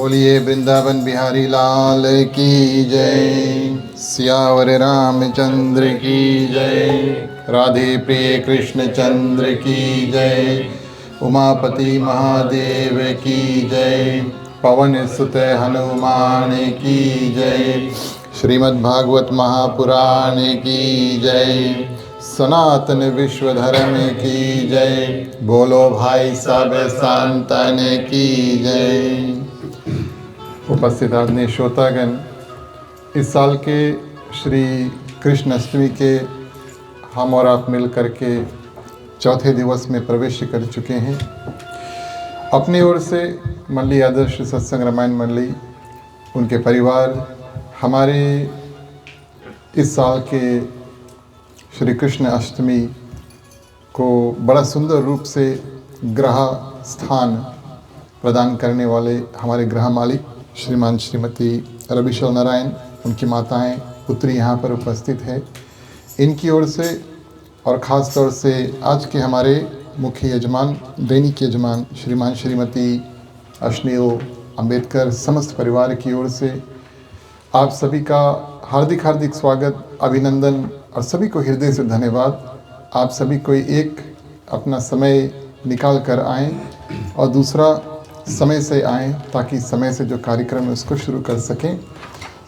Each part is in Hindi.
बोलिए वृंदावन बिहारी लाल की जय। सियावर रामचंद्र की जय। राधे प्रिय कृष्ण चंद्र की जय। उमापति महादेव की जय। पवन सुत हनुमान की जय। श्रीमद्भागवत महापुराण की जय। सनातन विश्व धर्म की जय। बोलो भाई सब संतन की जय। उपस्थित आदरणीय श्रोतागण, इस साल के श्री कृष्ण अष्टमी के हम और आप मिल कर के चौथे दिवस में प्रवेश कर चुके हैं। अपनी ओर से मंडली आदर्श सत्संग रामायण मंडली, उनके परिवार हमारे इस साल के श्री कृष्ण अष्टमी को बड़ा सुंदर रूप से ग्रह स्थान प्रदान करने वाले हमारे गृह मालिक श्रीमान श्रीमती रविशल नारायण, उनकी माताएं पुत्री यहाँ पर उपस्थित है, इनकी ओर से और ख़ास तौर से आज के हमारे मुख्य यजमान, दैनिक यजमान श्रीमान श्रीमती अश्नील अंबेडकर, समस्त परिवार की ओर से आप सभी का हार्दिक हार्दिक स्वागत, अभिनंदन और सभी को हृदय से धन्यवाद। आप सभी को एक अपना समय निकाल कर आएँ और दूसरा समय से आएँ ताकि समय से जो कार्यक्रम है उसको शुरू कर सकें।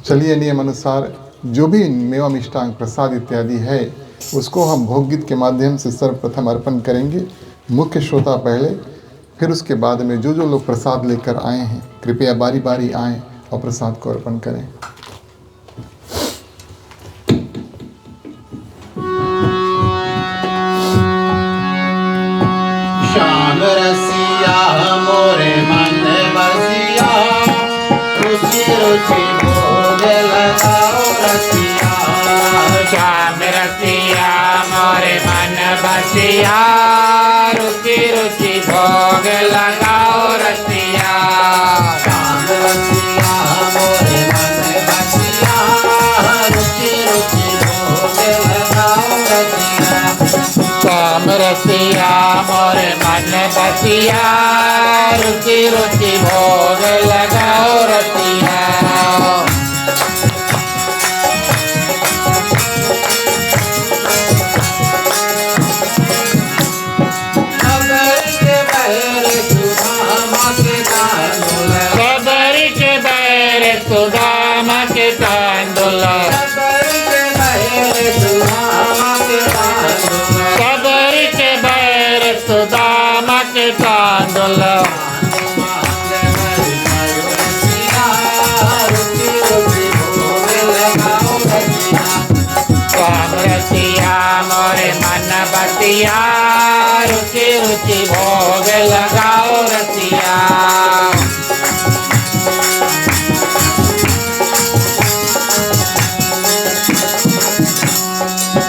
चलिए, नियम अनुसार जो भी मेवा मिष्टांग प्रसाद इत्यादि है उसको हम भोग गीत के माध्यम से सर्वप्रथम अर्पण करेंगे। मुख्य श्रोता पहले, फिर उसके बाद में जो जो लोग प्रसाद लेकर आए हैं कृपया बारी बारी आएँ और प्रसाद को अर्पण करें। श्याम रसिया मोरे मन बसिया, रुचि रुचि भोग लगाओ रसिया। श्याम रसिया मोरे मन बसिया, रुचि रुचि भोग लगाओ रसिया। श्याम रसिया मोरे मन बसिया, रुचि रुचि भोग लगाओ रसिया। श्याम रसिया मोरे मन बसिया, रुचि रुचि भोग लगाओ रसिया। सबरी के बैर सुदामा के तांदुल, सबरी के बैर सुदामा के तांदुल। श्याम रसिया मोरे मन बसिया, रुचि रुचि भोग लगाओ रसिया।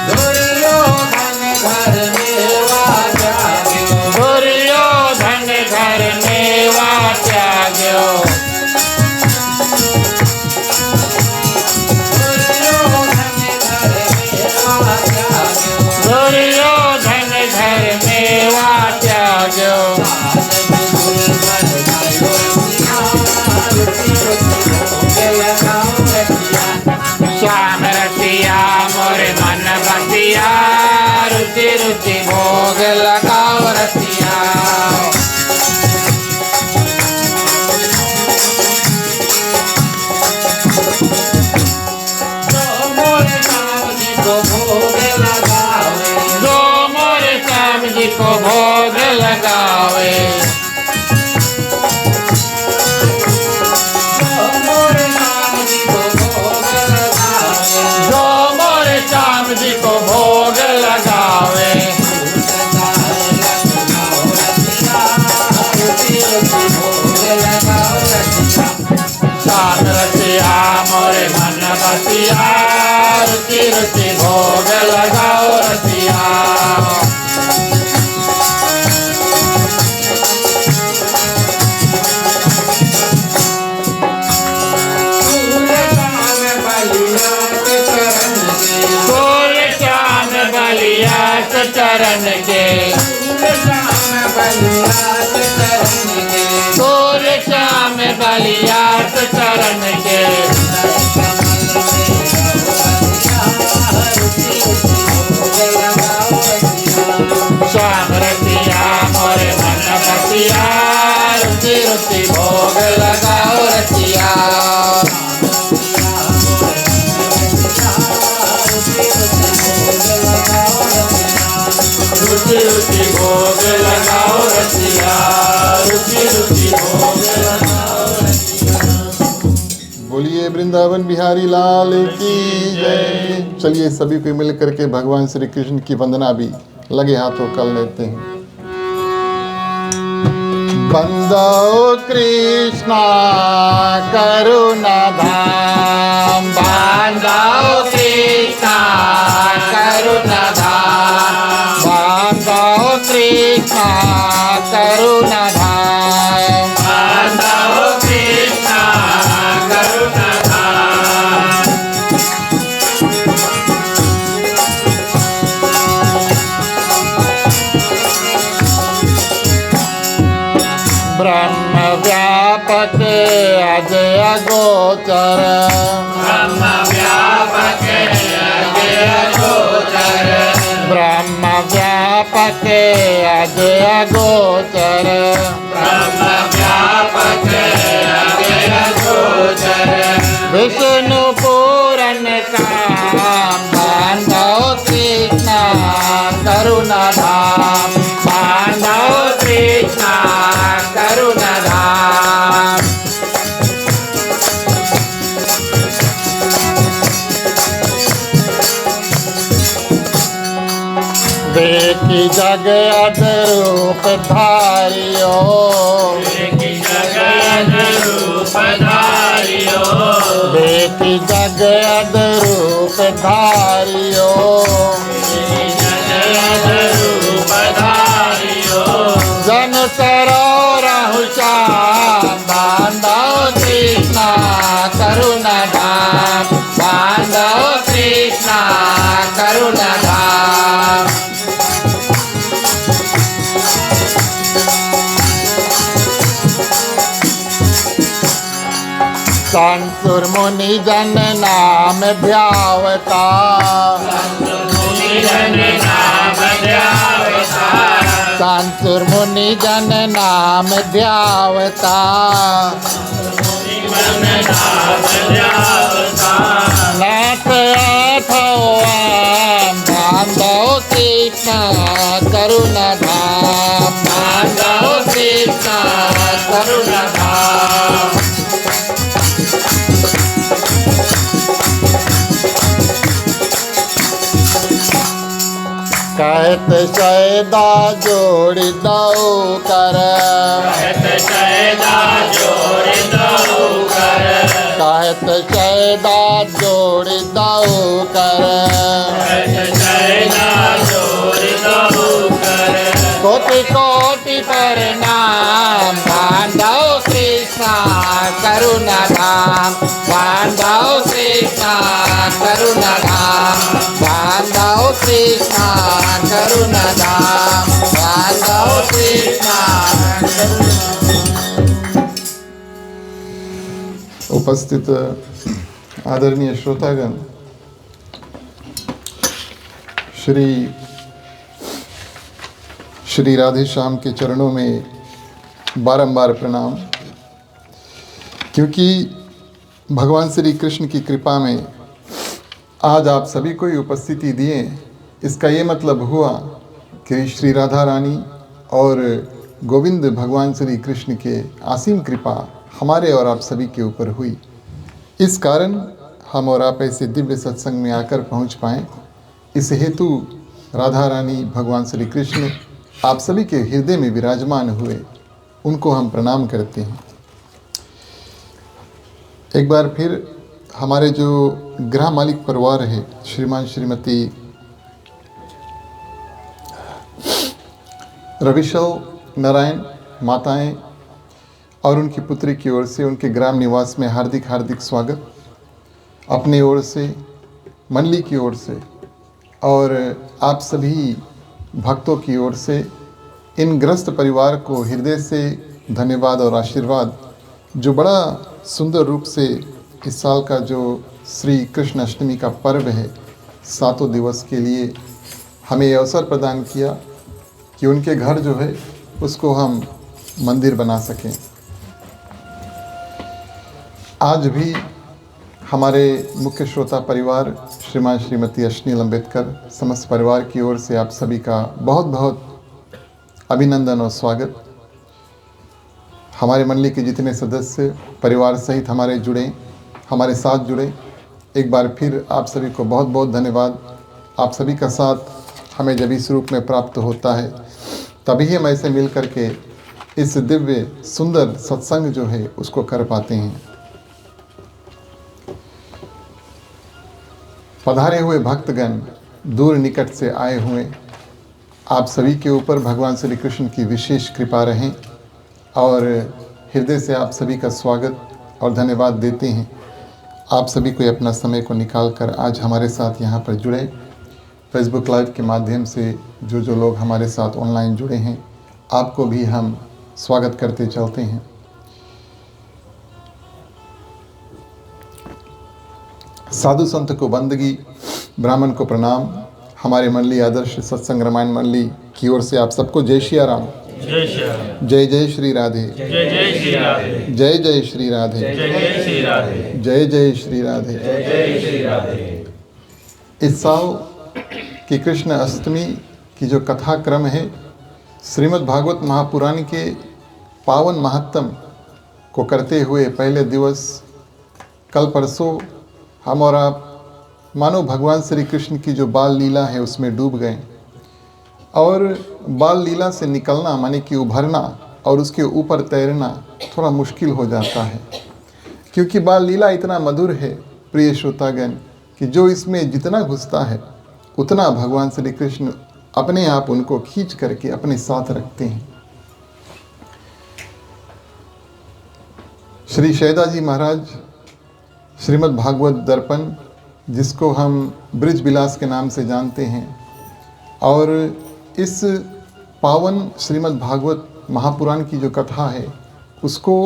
दुर्योधन घर मेवा त्याग्यो, दुर्योधन घर मेवा त्याग्यो। दुर्योधन घर मेवा त्याग्यो। श्याम रसिया मोरे मन बसिया, रुचि रुचि भोग लगाओ रसिया। जो मोरे श्याम जी को भोग लगावे, जो मोरे श्याम जी को भोग लगावे। श्याम रसिया मोरे मन बसिया, रुचि रुचि भोग लगाओ रसिया। सूर्य श्याम बलिया चरण के, सूर्य श्याम लिया तो चरण के श्याम रसिया मोरे मन बसिया रुचि रुचि भोग लगाओ रसिया रुचि रुचि भोग लगाओ रसिया रुचि रुचि भोग लगाओ रसिया। बोलिए वृंदावन बिहारी लाल की जय। चलिए सभी को मिल करके भगवान श्री कृष्ण की वंदना भी लगे हाथों कर लेते हैं। बंदो कृष्णा करुणा धाम, बांधो कृष्णा करुणा धाम, बांधो कृष्णा करुणा धाम, बांधो कृष्णा करुणा धाम। ब्रह्म व्यापक अजय गोचर, ब्रह्म व्यापक अजय गोचर, ब्रह्म व्यापक अजय गोचर, ब्रह्म व्यापक अजय गोचर, विष्णु पूरन काम, बांधो कृष्णा करुणा धाम, बांधो कृष्णा करुणा धाम। देखी जग अदरूप धारियो, देखी जगत रूप धारियो, देखी जग अदरूप धारियो, देखी जगत रूप धारियो, जन सरोरहु श्याम, बांधो कृष्णा करुणा धाम, बांधो कृष्णा करुणा धाम। संतुर मुनि जन नाम ध्यावता, मुनि जन नाम ध्यावता, संतुर मुनि जन नाम ध्यावता, मुनि जन नाम ध्यावता, नाथ आठवाम, बांधो कृष्णा करुणा धाम, बांधो कृष्णा करुणा धाम। कहत सैदा जोड़ी दऊ कर, कहत सैदा जोड़ दऊ कर, कहत सैदा जोड़ी दऊ कर, कहत सैदा जोड़ दऊ कर, कोटि कोटि प्रणाम, बांधो कृष्णा करुणा धाम, बांधो कृष्णा करुणा धाम, बांधो कृष्णा करुणा धाम, बांधो कृष्णा करुणा। उपस्थित आदरणीय श्रोतागण, श्री राधे श्याम के चरणों में बारंबार प्रणाम। क्योंकि भगवान श्री कृष्ण की कृपा में आज आप सभी को ही उपस्थिति दिए, इसका ये मतलब हुआ कि श्री राधा रानी और गोविंद भगवान श्री कृष्ण के असीम कृपा हमारे और आप सभी के ऊपर हुई। इस कारण हम और आप ऐसे दिव्य सत्संग में आकर पहुंच पाएँ। इस हेतु राधा रानी भगवान श्री कृष्ण आप सभी के हृदय में विराजमान हुए, उनको हम प्रणाम करते हैं। एक बार फिर हमारे जो गृह मालिक परिवार है, श्रीमान श्रीमती रविशल नारायण माताएं और उनकी पुत्री की ओर से उनके ग्राम निवास में हार्दिक हार्दिक स्वागत। अपने ओर से, मंडली की ओर से और आप सभी भक्तों की ओर से इन ग्रस्त परिवार को हृदय से धन्यवाद और आशीर्वाद जो बड़ा सुंदर रूप से इस साल का जो श्री कृष्ण अष्टमी का पर्व है 7 दिवस के लिए हमें ये अवसर प्रदान किया कि उनके घर जो है उसको हम मंदिर बना सकें। आज भी हमारे मुख्य श्रोता परिवार श्रीमान श्रीमती अश्नील अम्बेडकर समस्त परिवार की ओर से आप सभी का बहुत बहुत अभिनंदन और स्वागत। हमारे मंडली के जितने सदस्य परिवार सहित हमारे साथ जुड़े, एक बार फिर आप सभी को बहुत बहुत धन्यवाद। आप सभी का साथ हमें जब इस रूप में प्राप्त होता है तभी हम ऐसे मिल कर के इस दिव्य सुंदर सत्संग जो है उसको कर पाते हैं। पधारे हुए भक्तगण, दूर निकट से आए हुए, आप सभी के ऊपर भगवान श्री कृष्ण की विशेष कृपा रहें और हृदय से आप सभी का स्वागत और धन्यवाद देते हैं। आप सभी को अपना समय को निकाल कर आज हमारे साथ यहाँ पर जुड़े। फेसबुक लाइव के माध्यम से जो लोग हमारे साथ ऑनलाइन जुड़े हैं, आपको भी हम स्वागत करते चलते हैं। साधु संत को बंदगी, ब्राह्मण को प्रणाम। हमारे मंडली आदर्श सत्संग रामायण मंडली की ओर से आप सबको जय श्री राम, जय जय श्री राधे, जय जय श्री राधे, जय जय श्री राधे, जय जय श्री राधे, जय जय श्री राधे, जय जय श्री राधे। इस साल की कृष्ण अष्टमी की जो कथा क्रम है, श्रीमद् भागवत महापुराण के पावन महत्तम को करते हुए पहले दिवस कल परसों हम और आप मानो भगवान श्री कृष्ण की जो बाल लीला है उसमें डूब गए। और बाल लीला से निकलना माने कि उभरना और उसके ऊपर तैरना थोड़ा मुश्किल हो जाता है, क्योंकि बाल लीला इतना मधुर है प्रिय श्रोतागण कि जो इसमें जितना घुसता है उतना भगवान श्री कृष्ण अपने आप उनको खींच करके अपने साथ रखते हैं। श्री शैदाजी महाराज श्रीमद् भागवत दर्पण, जिसको हम ब्रिज विलास के नाम से जानते हैं, और इस पावन श्रीमद् भागवत महापुराण की जो कथा है उसको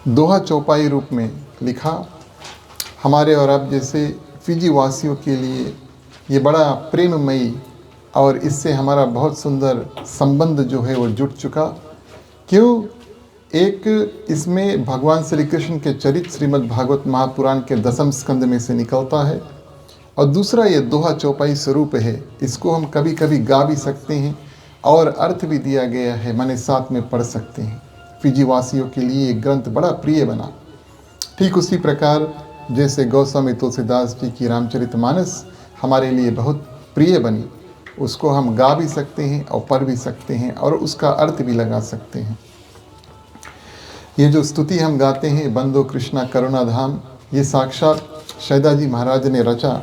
दोहा चौपाई रूप में लिखा। हमारे और आप जैसे फिजी वासियों के लिए ये बड़ा प्रेममयी और इससे हमारा बहुत सुंदर संबंध जो है वो जुट चुका। क्यों? एक इसमें भगवान श्री कृष्ण के चरित्र श्रीमद् भागवत महापुराण के 10वें स्कंद में से निकलता है, और दूसरा ये दोहा चौपाई स्वरूप है। इसको हम कभी कभी गा भी सकते हैं और अर्थ भी दिया गया है, माने साथ में पढ़ सकते हैं। फिजी वासियों के लिए ये ग्रंथ बड़ा प्रिय बना। ठीक उसी प्रकार जैसे गोस्वामी तुलसीदास जी की रामचरितमानस हमारे लिए बहुत प्रिय बनी, उसको हम गा भी सकते हैं और पढ़ भी सकते हैं और उसका अर्थ भी लगा सकते हैं। ये जो स्तुति हम गाते हैं, बंदो कृष्णा करुणा धाम, ये साक्षात शैदाजी महाराज ने रचा।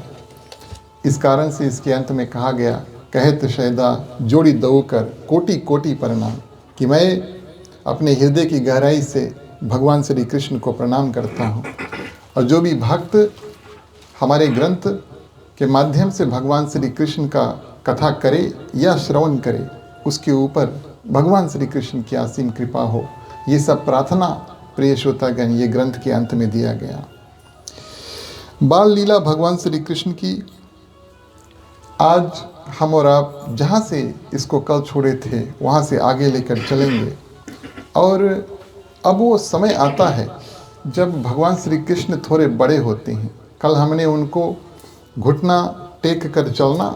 इस कारण से इसके अंत में कहा गया, कहत शैदा जोड़ी दऊ कर कोटि कोटि प्रणाम, कि मैं अपने हृदय की गहराई से भगवान श्री कृष्ण को प्रणाम करता हूँ। और जो भी भक्त हमारे ग्रंथ के माध्यम से भगवान श्री कृष्ण का कथा करे या श्रवण करे, उसके ऊपर भगवान श्री कृष्ण की असीम कृपा हो। ये सब प्रार्थना प्रिय श्रोतागण ये ग्रंथ के अंत में दिया गया। बाल लीला भगवान श्री कृष्ण की आज हम और आप जहाँ से इसको कल छोड़े थे वहाँ से आगे लेकर चलेंगे। और अब वो समय आता है जब भगवान श्री कृष्ण थोड़े बड़े होते हैं। कल हमने उनको घुटना टेक कर चलना,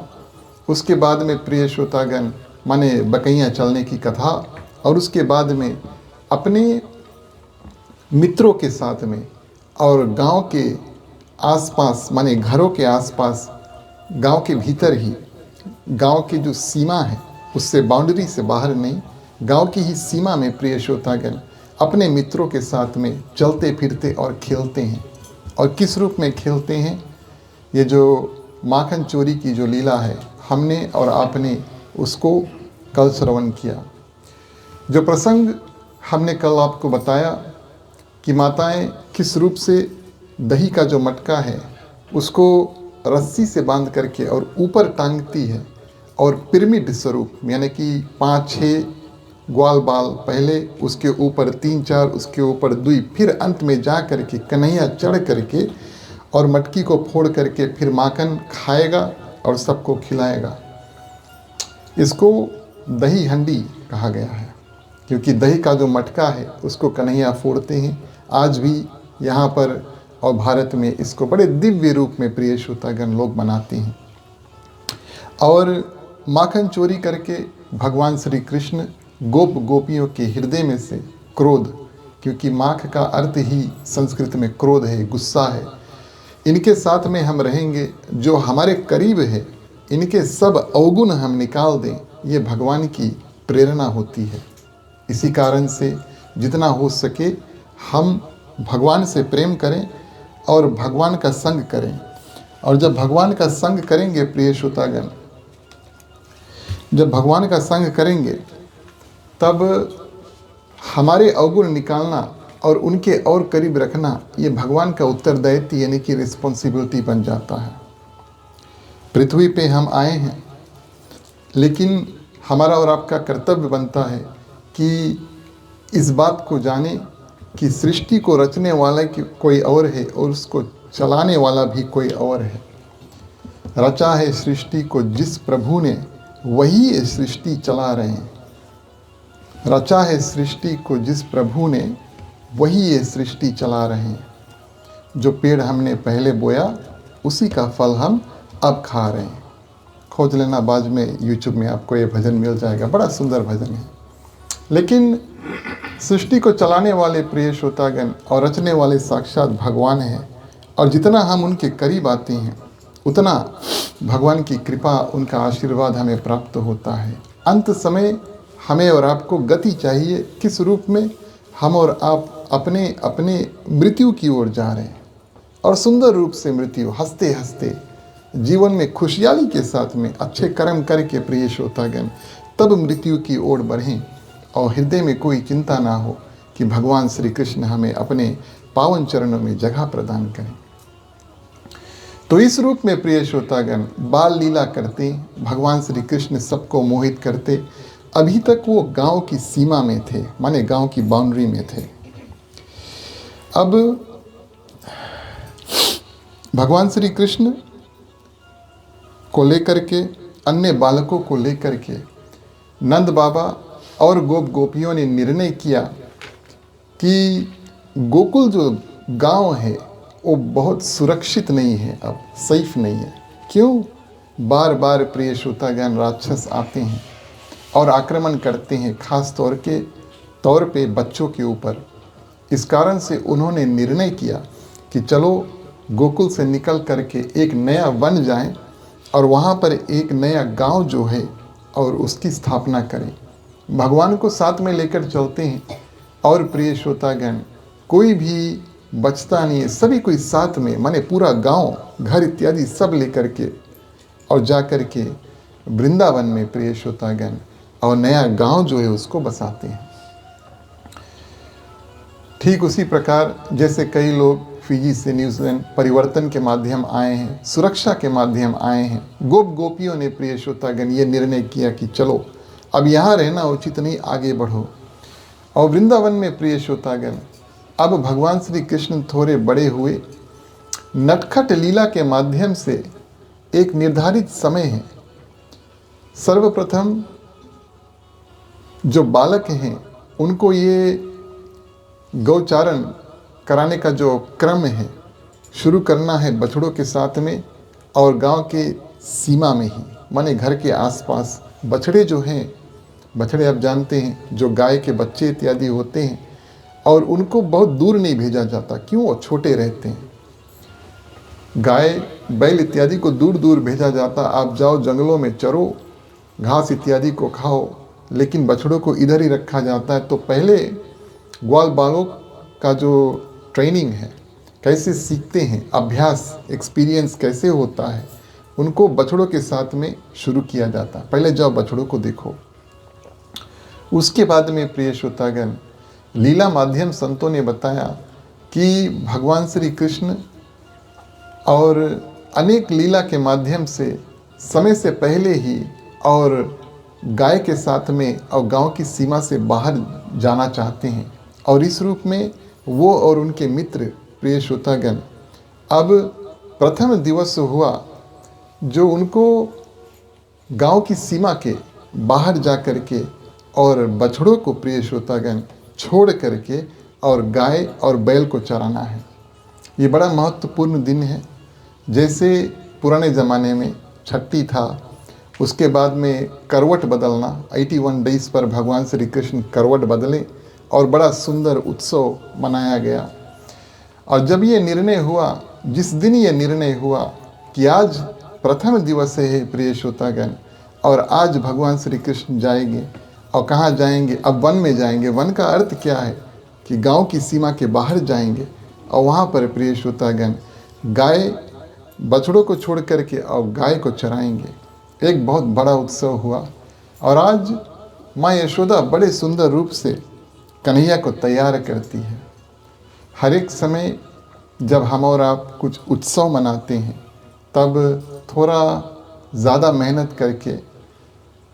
उसके बाद में प्रिय श्रोतागण माने बकैयाँ चलने की कथा, और उसके बाद में अपने मित्रों के साथ में और गांव के आसपास माने घरों के आसपास, गांव के भीतर ही, गांव की जो सीमा है उससे बाउंड्री से बाहर नहीं, गांव की ही सीमा में प्रिय श्रोतागण अपने मित्रों के साथ में चलते फिरते और खेलते हैं। और किस रूप में खेलते हैं? ये जो माखन चोरी की जो लीला है, हमने और आपने उसको कल श्रवण किया। जो प्रसंग हमने कल आपको बताया कि माताएं किस रूप से दही का जो मटका है उसको रस्सी से बांध करके और ऊपर टांगती है, और पिरामिड स्वरूप यानी कि 5-6 ग्वाल बाल पहले, उसके ऊपर 3-4, उसके ऊपर 2, फिर अंत में जा करके कन्हैया चढ़ करके और मटकी को फोड़ करके फिर माखन खाएगा और सबको खिलाएगा। इसको दही हंडी कहा गया है, क्योंकि दही का जो मटका है उसको कन्हैया फोड़ते हैं। आज भी यहाँ पर और भारत में इसको बड़े दिव्य रूप में प्रिय श्रोतागण लोग मनाते हैं। और माखन चोरी करके भगवान श्री कृष्ण गोप गोपियों के हृदय में से क्रोध, क्योंकि माख का अर्थ ही संस्कृत में क्रोध है, गुस्सा है, इनके साथ में हम रहेंगे, जो हमारे करीब है इनके सब अवगुण हम निकाल दें, ये भगवान की प्रेरणा होती है। इसी कारण से जितना हो सके हम भगवान से प्रेम करें और भगवान का संग करें। और जब भगवान का संग करेंगे प्रिय श्रोतागण, जब भगवान का संग करेंगे तब हमारे अवगुण निकालना और उनके और करीब रखना, ये भगवान का उत्तरदायित्व यानी कि रिस्पॉन्सिबिलिटी बन जाता है। पृथ्वी पे हम आए हैं, लेकिन हमारा और आपका कर्तव्य बनता है कि इस बात को जाने कि सृष्टि को रचने वाला कोई और है और उसको चलाने वाला भी कोई और है। रचा है सृष्टि को जिस प्रभु ने, वही ये सृष्टि चला रहे हैं। रचा है सृष्टि को जिस प्रभु ने, वही ये सृष्टि चला रहे हैं। जो पेड़ हमने पहले बोया उसी का फल हम अब खा रहे हैं। खोज लेना, बाद में यूट्यूब में आपको ये भजन मिल जाएगा, बड़ा सुंदर भजन है। लेकिन सृष्टि को चलाने वाले प्रिय श्रोतागण और रचने वाले साक्षात भगवान हैं, और जितना हम उनके करीब आते हैं उतना भगवान की कृपा, उनका आशीर्वाद हमें प्राप्त होता है। अंत समय हमें और आपको गति चाहिए, किस रूप में? हम और आप अपने अपने मृत्यु की ओर जा रहे हैं, और सुंदर रूप से मृत्यु, हंसते हंसते जीवन में खुशहाली के साथ में अच्छे कर्म करके प्रिय श्रोतागण तब मृत्यु की ओर बढ़ें, और हृदय में कोई चिंता ना हो कि भगवान श्री कृष्ण हमें अपने पावन चरणों में जगह प्रदान करें। तो इस रूप में प्रिय श्रोतागण बाल लीला करते भगवान श्री कृष्ण सबको मोहित करते। अभी तक वो गांव की सीमा में थे, माने गांव की बाउंड्री में थे। अब भगवान श्री कृष्ण को लेकर के, अन्य बालकों को लेकर के नंद बाबा और गोप गोपियों ने निर्णय किया कि गोकुल जो गांव है वो बहुत सुरक्षित नहीं है, अब सेफ नहीं है। क्यों? बार बार प्रिय श्रोतागण राक्षस आते हैं और आक्रमण करते हैं, खास तौर पे बच्चों के ऊपर। इस कारण से उन्होंने निर्णय किया कि चलो गोकुल से निकल करके एक नया वन जाएं और वहाँ पर एक नया गांव जो है और उसकी स्थापना करें। भगवान को साथ में लेकर चलते हैं, और प्रिय श्रोतागण कोई भी बचता नहीं है, सभी कोई साथ में, माने पूरा गांव, घर इत्यादि सब लेकर के और जा कर के वृंदावन में प्रिय श्रोतागण और नया गांव जो है उसको बसाते हैं। ठीक उसी प्रकार जैसे कई लोग फिजी से न्यूजीलैंड परिवर्तन के माध्यम आए हैं, सुरक्षा के माध्यम आए हैं, गोप गोपियों ने प्रिय श्रोतागण ये निर्णय किया कि चलो अब यहाँ रहना उचित नहीं, आगे बढ़ो। और वृंदावन में प्रिय श्रोतागण अब भगवान श्री कृष्ण थोड़े बड़े हुए, नटखट लीला के माध्यम से एक निर्धारित समय है। सर्वप्रथम जो बालक हैं उनको ये गौचारण कराने का जो क्रम है शुरू करना है बछड़ों के साथ में, और गांव के सीमा में ही, माने घर के आसपास। बछड़े जो हैं, बछड़े आप जानते हैं जो गाय के बच्चे इत्यादि होते हैं, और उनको बहुत दूर नहीं भेजा जाता। क्यों? वो छोटे रहते हैं। गाय बैल इत्यादि को दूर दूर भेजा जाता, आप जाओ जंगलों में चरो, घास इत्यादि को खाओ, लेकिन बछड़ों को इधर ही रखा जाता है। तो पहले ग्वाल बालों का जो ट्रेनिंग है, कैसे सीखते हैं, अभ्यास, एक्सपीरियंस कैसे होता है, उनको बछड़ों के साथ में शुरू किया जाता। पहले जाओ बछड़ों को देखो। उसके बाद में प्रिय श्रोतागण लीला माध्यम संतों ने बताया कि भगवान श्री कृष्ण और अनेक लीला के माध्यम से समय से पहले ही और गाय के साथ में और गांव की सीमा से बाहर जाना चाहते हैं। और इस रूप में वो और उनके मित्र प्रिय श्रोतागण, अब प्रथम दिवस हुआ जो उनको गांव की सीमा के बाहर जा कर के और बछड़ों को प्रिय श्रोतागण छोड़ करके और गाय और बैल को चराना है। ये बड़ा महत्वपूर्ण दिन है। जैसे पुराने ज़माने में छठी था, उसके बाद में करवट बदलना, 81 डेज पर भगवान श्री कृष्ण करवट बदले और बड़ा सुंदर उत्सव मनाया गया। और जब ये निर्णय हुआ, जिस दिन ये निर्णय हुआ कि आज प्रथम दिवस है प्रिय श्रोतागण, और आज भगवान श्री कृष्ण जाएंगे, और कहाँ जाएंगे? अब वन में जाएंगे। वन का अर्थ क्या है कि गांव की सीमा के बाहर जाएंगे और वहाँ पर प्रिय श्रोतागण गाय बछड़ों को छोड़ करके और गाय को चराएंगे। एक बहुत बड़ा उत्सव हुआ। और आज माँ यशोदा बड़े सुंदर रूप से कन्हैया को तैयार करती है। हर एक समय जब हम और आप कुछ उत्सव मनाते हैं तब थोड़ा ज़्यादा मेहनत करके,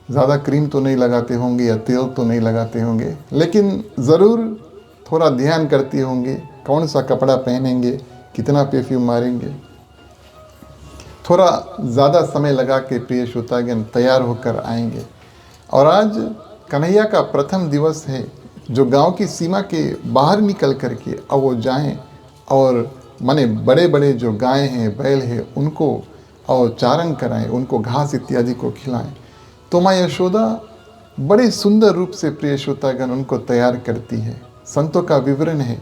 ज़्यादा क्रीम तो नहीं लगाते होंगे या तेल तो नहीं लगाते होंगे, लेकिन ज़रूर थोड़ा ध्यान करते होंगे कौन सा कपड़ा पहनेंगे, कितना परफ्यूम मारेंगे। थोड़ा ज़्यादा समय लगा के प्रिय श्रोतागण तैयार होकर आएंगे। और आज कन्हैया का प्रथम दिवस है जो गांव की सीमा के बाहर निकल करके अब वो जाएं और माने बड़े बड़े जो गाय हैं, बैल हैं, उनको और चारण कराएं, उनको घास इत्यादि को खिलाएं। तो माँ यशोदा बड़े सुंदर रूप से प्रिय श्रोतागण उनको तैयार करती है। संतों का विवरण है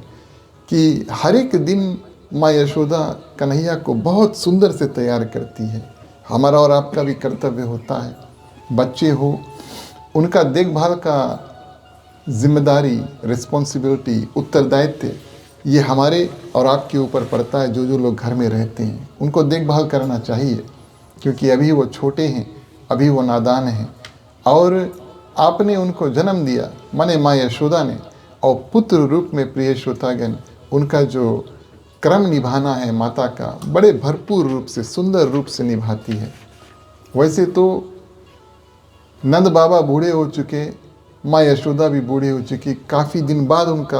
कि हर एक दिन माँ यशोदा कन्हैया को बहुत सुंदर से तैयार करती है। हमारा और आपका भी कर्तव्य होता है, बच्चे हो उनका देखभाल का जिम्मेदारी, रिस्पॉन्सिबिलिटी, उत्तरदायित्व ये हमारे और आपके ऊपर पड़ता है। जो लोग घर में रहते हैं उनको देखभाल करना चाहिए, क्योंकि अभी वो छोटे हैं, अभी वो नादान हैं, और आपने उनको जन्म दिया माने माँ यशोदा ने, और पुत्र रूप में प्रिय श्रोतागण उनका जो क्रम निभाना है माता का बड़े भरपूर रूप से, सुंदर रूप से निभाती है। वैसे तो नंद बाबा बूढ़े हो चुके, माँ यशोदा भी बूढ़े हो चुकी, काफ़ी दिन बाद उनका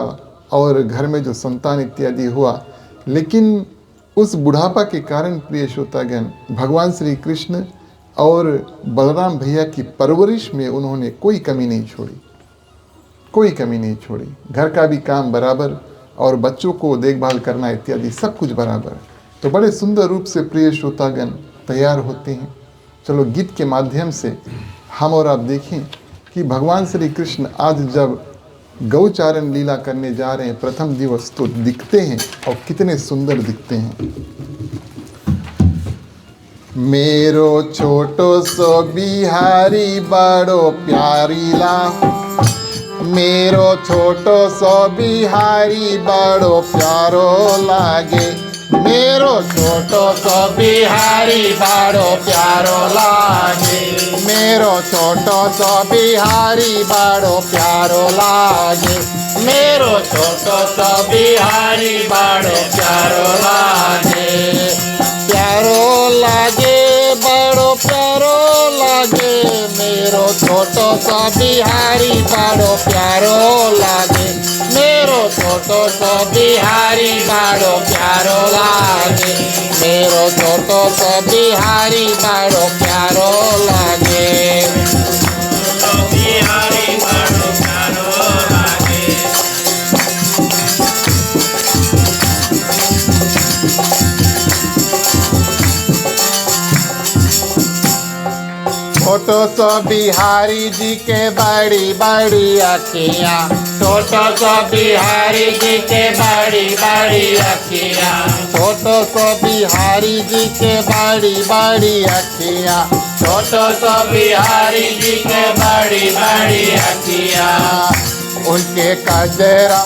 और घर में जो संतान इत्यादि हुआ, लेकिन उस बुढ़ापा के कारण प्रिय श्रोतागण भगवान श्री कृष्ण और बलराम भैया की परवरिश में उन्होंने कोई कमी नहीं छोड़ी, कोई कमी नहीं छोड़ी। घर का भी काम बराबर और बच्चों को देखभाल करना इत्यादि सब कुछ बराबर। तो बड़े सुंदर रूप से प्रिय श्रोतागण तैयार होते हैं। चलो गीत के माध्यम से हम और आप देखें कि भगवान श्री कृष्ण आज जब गौचारण लीला करने जा रहे हैं प्रथम दिवस, तो दिखते हैं और कितने सुंदर दिखते हैं। मेरो छोटो सो बिहारी बड़ो प्यारी ला, मेरो छोटो सो बिहारी बड़ो प्यारो लागे, मेरो छोटो सो बिहारी बड़ो प्यारो लागे, मेरो छोटो सो बिहारी बड़ो प्यारो लागे, मेरो छोटो सो बिहारी बड़ो प्यारो लागे, प्यारो लागे बड़ो प्यारो लागे, मेरो छोटो सो बिहारी बड़ो प्यारो लागे, मेरो छोटो सो बिहारी बड़ो प्यारो लागे, मेरो छोटो सो बिहारी बड़ो प्यारो लागे, बिहारी बड़ो प्यारो लागे। छोटो सो बिहारी जी के बड़ी बड़ी अखियाँ, छोटो सो बिहारी जी के बड़ी बड़ी अखियाँ, छोटो सो बिहारी जी के बड़ी बड़ी अखियाँ, छोटो सो बिहारी जी के बड़ी बड़ी अखियाँ, उनके कजरा,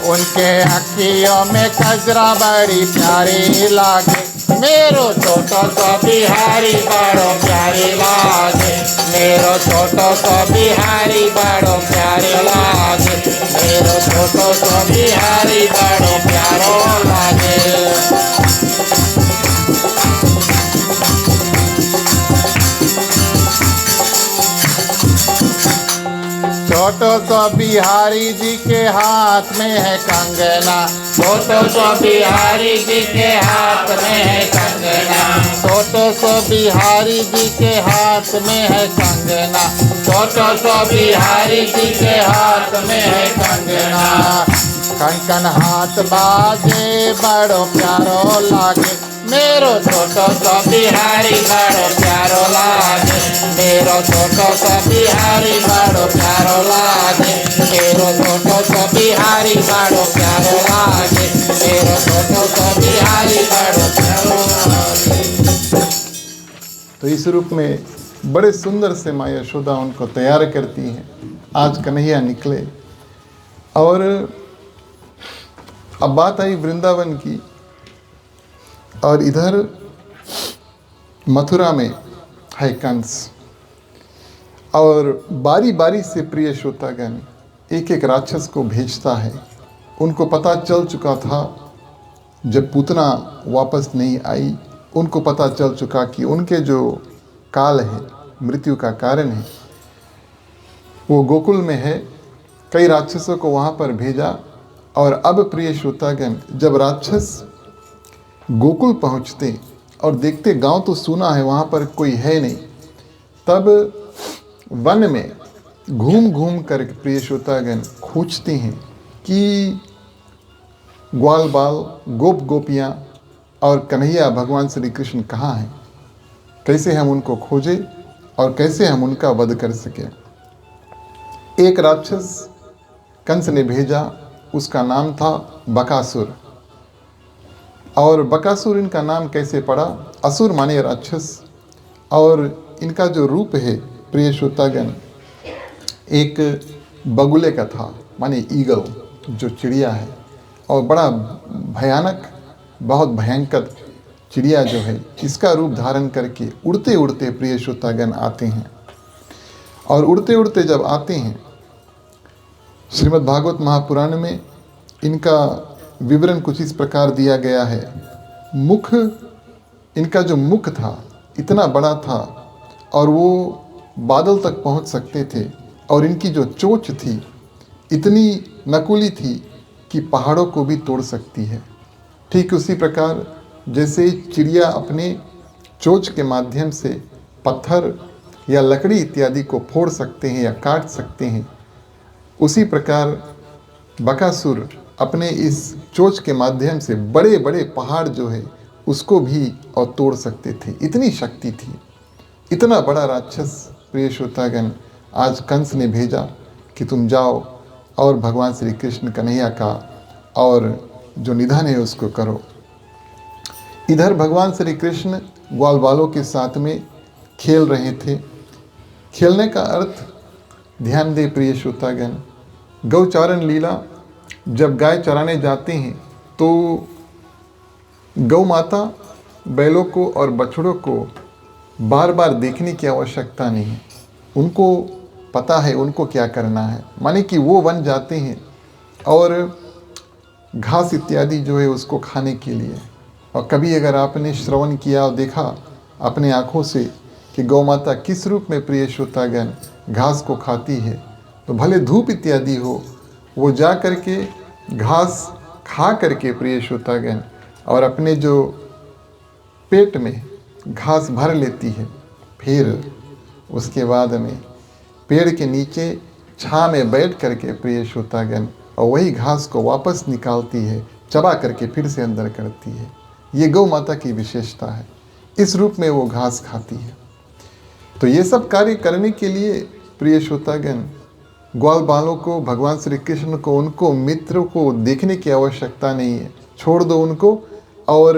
उनके अखियों में कजरा बड़ी प्यारी लागे, मेरो छोटो सो बिहारी बड़ो प्यारी लागे, मेरो छोटो सो बिहारी बड़ो प्यारी लागे, मेरो छोटो सो बिहारी बड़ो प्यारो लागे। बिहारी जी के हाथ में है कंगना, छोटो सो बिहारी जी के हाथ में है कंगना, छोटो सो बिहारी जी के हाथ में है कंगना, छोटो सो बिहारी जी के हाथ में है कंगना। कंकन हाथ बाजे बड़ो प्यारो लागे, मेरो छोटो सो बिहारी बड़ो प्यारो लागे, मेरो छोटो सो बिहारी बड़ो प्यारो लागे, मेरो छोटो सो बिहारी बड़ो प्यारो लागे, मेरो छोटो सो बिहारी बड़ो प्यारो लागे। तो इस रूप में बड़े सुंदर से माँ यशोदा उनको तैयार करती हैं। आज कन्हैया निकले और अब बात आई वृंदावन की, और इधर मथुरा में है कंस, और बारी बारी से प्रिय श्रोतागण एक एक राक्षस को भेजता है। उनको पता चल चुका था जब पूतना वापस नहीं आई, उनको पता चल चुका कि उनके जो काल है, मृत्यु का कारण है, वो गोकुल में है। कई राक्षसों को वहाँ पर भेजा, और अब प्रिय श्रोतागण जब राक्षस गोकुल पहुँचते और देखते गांव तो सूना है, वहाँ पर कोई है नहीं, तब वन में घूम घूम कर प्रिय श्रोतागण खोजते हैं कि ग्वाल बाल, गोप गोपियाँ और कन्हैया भगवान श्री कृष्ण कहाँ हैं, कैसे हम उनको खोजें और कैसे हम उनका वध कर सकें। एक राक्षस कंस ने भेजा, उसका नाम था बकासुर। और बकासुर इनका नाम कैसे पड़ा? असुर माने राक्षस, और इनका जो रूप है प्रिय श्रोतागण एक बगुले का था, माने ईगल जो चिड़िया है, और बड़ा भयानक, बहुत भयंकर चिड़िया जो है, इसका रूप धारण करके उड़ते उड़ते प्रिय श्रोतागण आते हैं। और उड़ते उड़ते जब आते हैं, श्रीमद् भागवत महापुराण में इनका विवरण कुछ इस प्रकार दिया गया है। मुख, इनका जो मुख था इतना बड़ा था और वो बादल तक पहुंच सकते थे, और इनकी जो चोंच थी इतनी नकुली थी कि पहाड़ों को भी तोड़ सकती है। ठीक उसी प्रकार जैसे चिड़िया अपने चोंच के माध्यम से पत्थर या लकड़ी इत्यादि को फोड़ सकते हैं या काट सकते हैं, उसी प्रकार बकासुर अपने इस चोंच के माध्यम से बड़े बड़े पहाड़ जो है उसको भी और तोड़ सकते थे, इतनी शक्ति थी। इतना बड़ा राक्षस प्रिय श्रोतागण आज कंस ने भेजा कि तुम जाओ और भगवान श्री कृष्ण कन्हैया का और जो निधन है उसको करो। इधर भगवान श्री कृष्ण ग्वाल बालों के साथ में खेल रहे थे। खेलने का अर्थ ध्यान दे प्रिय श्रोतागण, गौचारण लीला, जब गाय चराने जाते हैं तो गौ माता बैलों को और बछड़ों को बार बार देखने की आवश्यकता नहीं है, उनको पता है उनको क्या करना है। माने कि वो वन जाते हैं और घास इत्यादि जो है उसको खाने के लिए। और कभी अगर आपने श्रवण किया और देखा अपने आँखों से कि गौ माता किस रूप में प्रिय श्रोतागण घास को खाती है, तो भले धूप इत्यादि हो, वो जा करके घास खा करके प्रिय श्रोतागण और अपने जो पेट में घास भर लेती है, फिर उसके बाद में पेड़ के नीचे छाँ में बैठ करके प्रिय श्रोतागण और वही घास को वापस निकालती है, चबा करके फिर से अंदर करती है। ये गौ माता की विशेषता है, इस रूप में वो घास खाती है। तो ये सब कार्य करने के लिए प्रिय श्रोतागण ग्वाल बालों को, भगवान श्री कृष्ण को, उनको मित्र को देखने की आवश्यकता नहीं है, छोड़ दो उनको और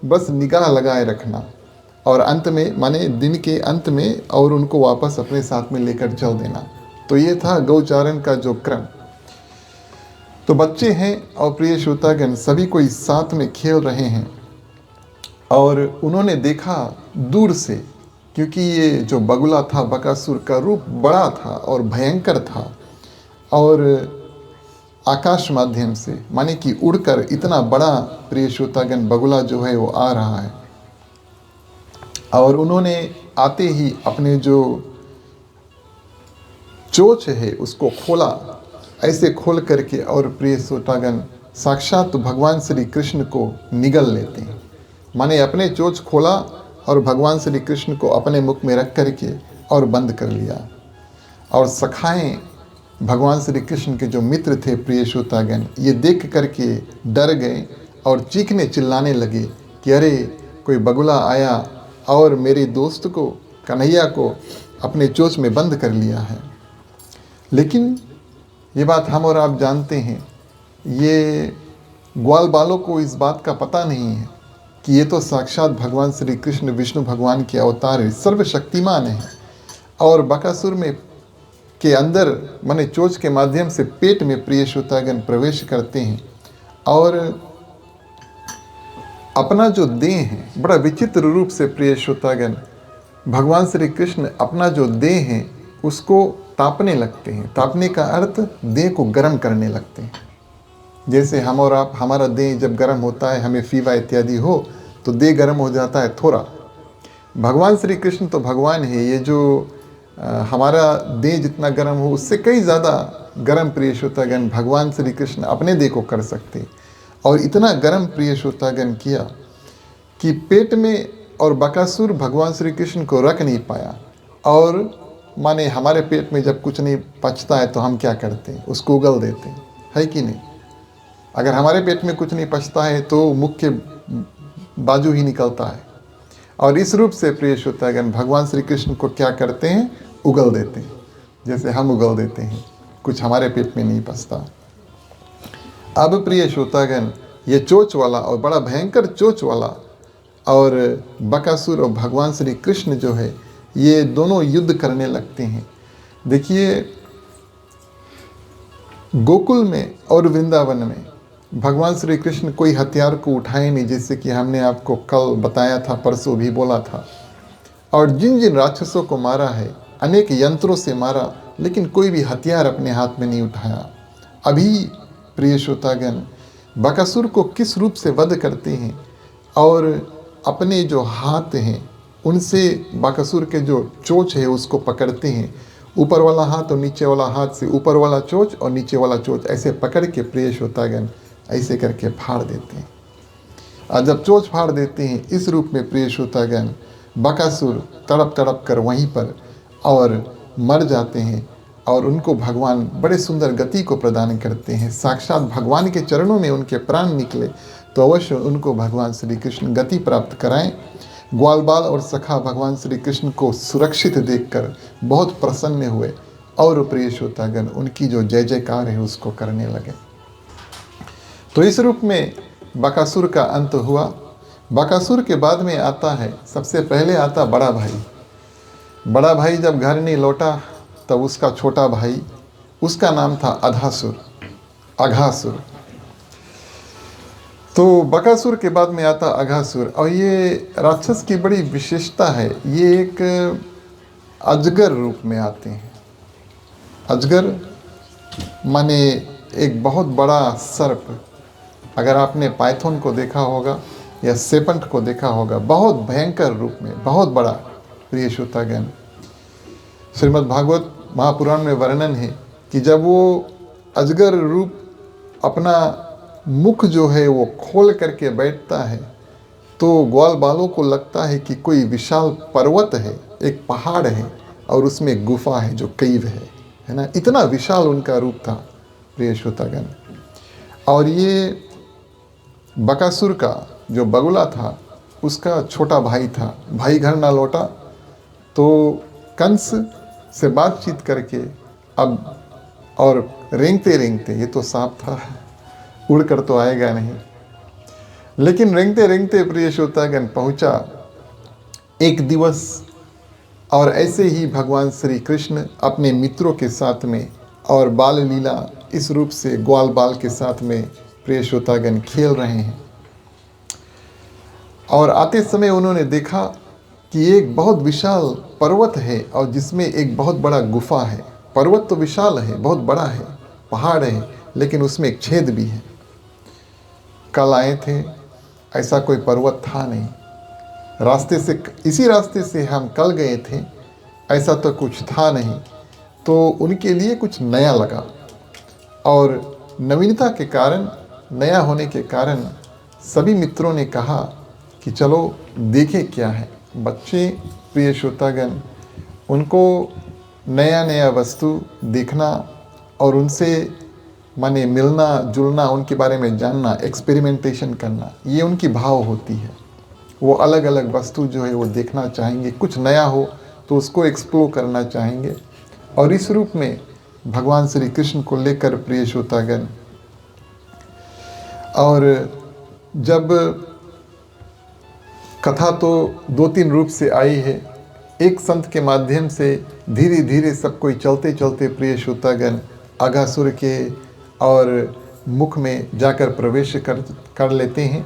बस निगाह लगाए रखना, और अंत में माने दिन के अंत में और उनको वापस अपने साथ में लेकर चल देना। तो ये था गौचारण का जो क्रम। तो बच्चे हैं और प्रिय श्रोतागण सभी कोई साथ में खेल रहे हैं, और उन्होंने देखा दूर से, क्योंकि ये जो बगुला था बकासुर का रूप बड़ा था और भयंकर था, और आकाश माध्यम से माने कि उड़कर इतना बड़ा प्रिय श्रोतागण बगुला जो है वो आ रहा है। और उन्होंने आते ही अपने जो चोंच है उसको खोला ऐसे खोल करके और प्रिय श्रोतागण साक्षात भगवान श्री कृष्ण को निगल लेते हैं। माने अपने चोंच खोला और भगवान श्री कृष्ण को अपने मुख में रख करके और बंद कर लिया। और सखाएं भगवान श्री कृष्ण के जो मित्र थे प्रिय श्रोतागण, ये देख करके डर गए और चीखने चिल्लाने लगे कि अरे कोई बगुला आया और मेरे दोस्त को, कन्हैया को अपने चोंच में बंद कर लिया है। लेकिन ये बात हम और आप जानते हैं, ये ग्वाल बालों को इस बात का पता नहीं है कि ये तो साक्षात भगवान श्री कृष्ण विष्णु भगवान के अवतार है, सर्वशक्तिमान है। और बकासुर में के अंदर माने चोंच के माध्यम से पेट में प्रिय श्रोतागण प्रवेश करते हैं और अपना जो देह है बड़ा विचित्र रूप से प्रिय श्रोतागण भगवान श्री कृष्ण अपना जो देह है उसको तापने लगते हैं। तापने का अर्थ देह को गर्म करने लगते हैं। जैसे हम और आप, हमारा देह जब गर्म होता है, हमें फीवा इत्यादि हो तो देह गर्म हो जाता है थोड़ा। भगवान श्री कृष्ण तो भगवान है, ये जो हमारा देह जितना गर्म हो उससे कई ज़्यादा गर्म प्रिय श्रोतागण भगवान श्री कृष्ण अपने देह को कर सकते। और इतना गर्म प्रिय श्रोतागण किया कि पेट में, और बकासुर भगवान श्री कृष्ण को रख नहीं पाया। और माने हमारे पेट में जब कुछ नहीं पचता है तो हम क्या करते हैं, उसको उगल देते हैं, है कि नहीं। अगर हमारे पेट में कुछ नहीं पचता है तो मुख के बाजू ही निकलता है। और इस रूप से प्रिय श्रोतागण भगवान श्री कृष्ण को क्या करते हैं, उगल देते हैं, जैसे हम उगल देते हैं, कुछ हमारे पेट में नहीं पचता। अब प्रिय श्रोतागण ये चोंच वाला और बड़ा भयंकर चोंच वाला और बकासुर और भगवान श्री कृष्ण जो है ये दोनों युद्ध करने लगते हैं। देखिए गोकुल में और वृंदावन में भगवान श्री कृष्ण कोई हथियार को उठाए नहीं, जैसे कि हमने आपको कल बताया था, परसों भी बोला था। और जिन जिन राक्षसों को मारा है अनेक यंत्रों से मारा, लेकिन कोई भी हथियार अपने हाथ में नहीं उठाया। अभी प्रिय श्रोतागण बकासुर को किस रूप से वध करते हैं और अपने जो हाथ हैं उनसे बकासुर के जो चोंच है उसको पकड़ते हैं। ऊपर वाला हाथ और नीचे वाला हाथ से ऊपर वाला चोंच और नीचे वाला चोंच ऐसे पकड़ के प्रिय श्रोतागण ऐसे करके फाड़ देते हैं। और जब चोंच फाड़ देते हैं इस रूप में प्रिय श्रोतागण बकासुर तड़प तड़प कर वहीं पर और मर जाते हैं। और उनको भगवान बड़े सुंदर गति को प्रदान करते हैं। साक्षात भगवान के चरणों में उनके प्राण निकले तो अवश्य उनको भगवान श्री कृष्ण गति प्राप्त कराएं। ग्वाल बाल और सखा भगवान श्री कृष्ण को सुरक्षित देखकर बहुत प्रसन्न हुए और प्रिय श्रोतागण उनकी जो जय जयकार है उसको करने लगे। तो इस रूप में बकासुर का अंत हुआ। बकासुर के बाद में आता है, सबसे पहले आता बड़ा भाई। बड़ा भाई जब घर नहीं लौटा तब उसका छोटा भाई, उसका नाम था अघासुर। तो बकासुर के बाद में आता अघासुर। और ये राक्षस की बड़ी विशेषता है, ये एक अजगर रूप में आते हैं। अजगर माने एक बहुत बड़ा सर्प। अगर आपने पाइथन को देखा होगा या सेपंट को देखा होगा, बहुत भयंकर रूप में, बहुत बड़ा प्रिय श्रोतागण। श्रीमद् भागवत महापुराण में वर्णन है कि जब वो अजगर रूप अपना मुख जो है वो खोल करके बैठता है तो ग्वाल बालों को लगता है कि कोई विशाल पर्वत है, एक पहाड़ है और उसमें गुफा है जो कैव है ना। इतना विशाल उनका रूप था प्रिय श्रोतागण। और ये बकासुर का जो बगुला था उसका छोटा भाई था। भाई घर ना लौटा तो कंस से बातचीत करके अब और रेंगते रेंगते, ये तो सांप था उड़ कर तो आएगा नहीं, लेकिन रेंगते रेंगते प्रिय श्रोतागण पहुंचा एक दिवस। और ऐसे ही भगवान श्री कृष्ण अपने मित्रों के साथ में और बाल लीला इस रूप से ग्वाल बाल के साथ में प्रिय श्रोतागण खेल रहे हैं। और आते समय उन्होंने देखा कि एक बहुत विशाल पर्वत है और जिसमें एक बहुत बड़ा गुफा है। पर्वत तो विशाल है, बहुत बड़ा है, पहाड़ है, लेकिन उसमें एक छेद भी है। कल आए थे, ऐसा कोई पर्वत था नहीं। रास्ते से, इसी रास्ते से हम कल गए थे, ऐसा तो कुछ था नहीं। तो उनके लिए कुछ नया लगा और नवीनता के कारण, नया होने के कारण सभी मित्रों ने कहा कि चलो देखें क्या है। बच्चे, प्रिय श्रोतागण, उनको नया नया वस्तु देखना और उनसे माने मिलना जुलना, उनके बारे में जानना, एक्सपेरिमेंटेशन करना, ये उनकी भाव होती है। वो अलग अलग वस्तु जो है वो देखना चाहेंगे, कुछ नया हो तो उसको एक्सप्लोर करना चाहेंगे। और इस रूप में भगवान श्री कृष्ण को लेकर, प्रिय श्रोतागण, और जब कथा तो 2-3 रूप से आई है। एक संत के माध्यम से धीरे धीरे सब कोई चलते चलते, प्रिय श्रोतागण, अघासुर के और मुख में जाकर प्रवेश कर लेते हैं।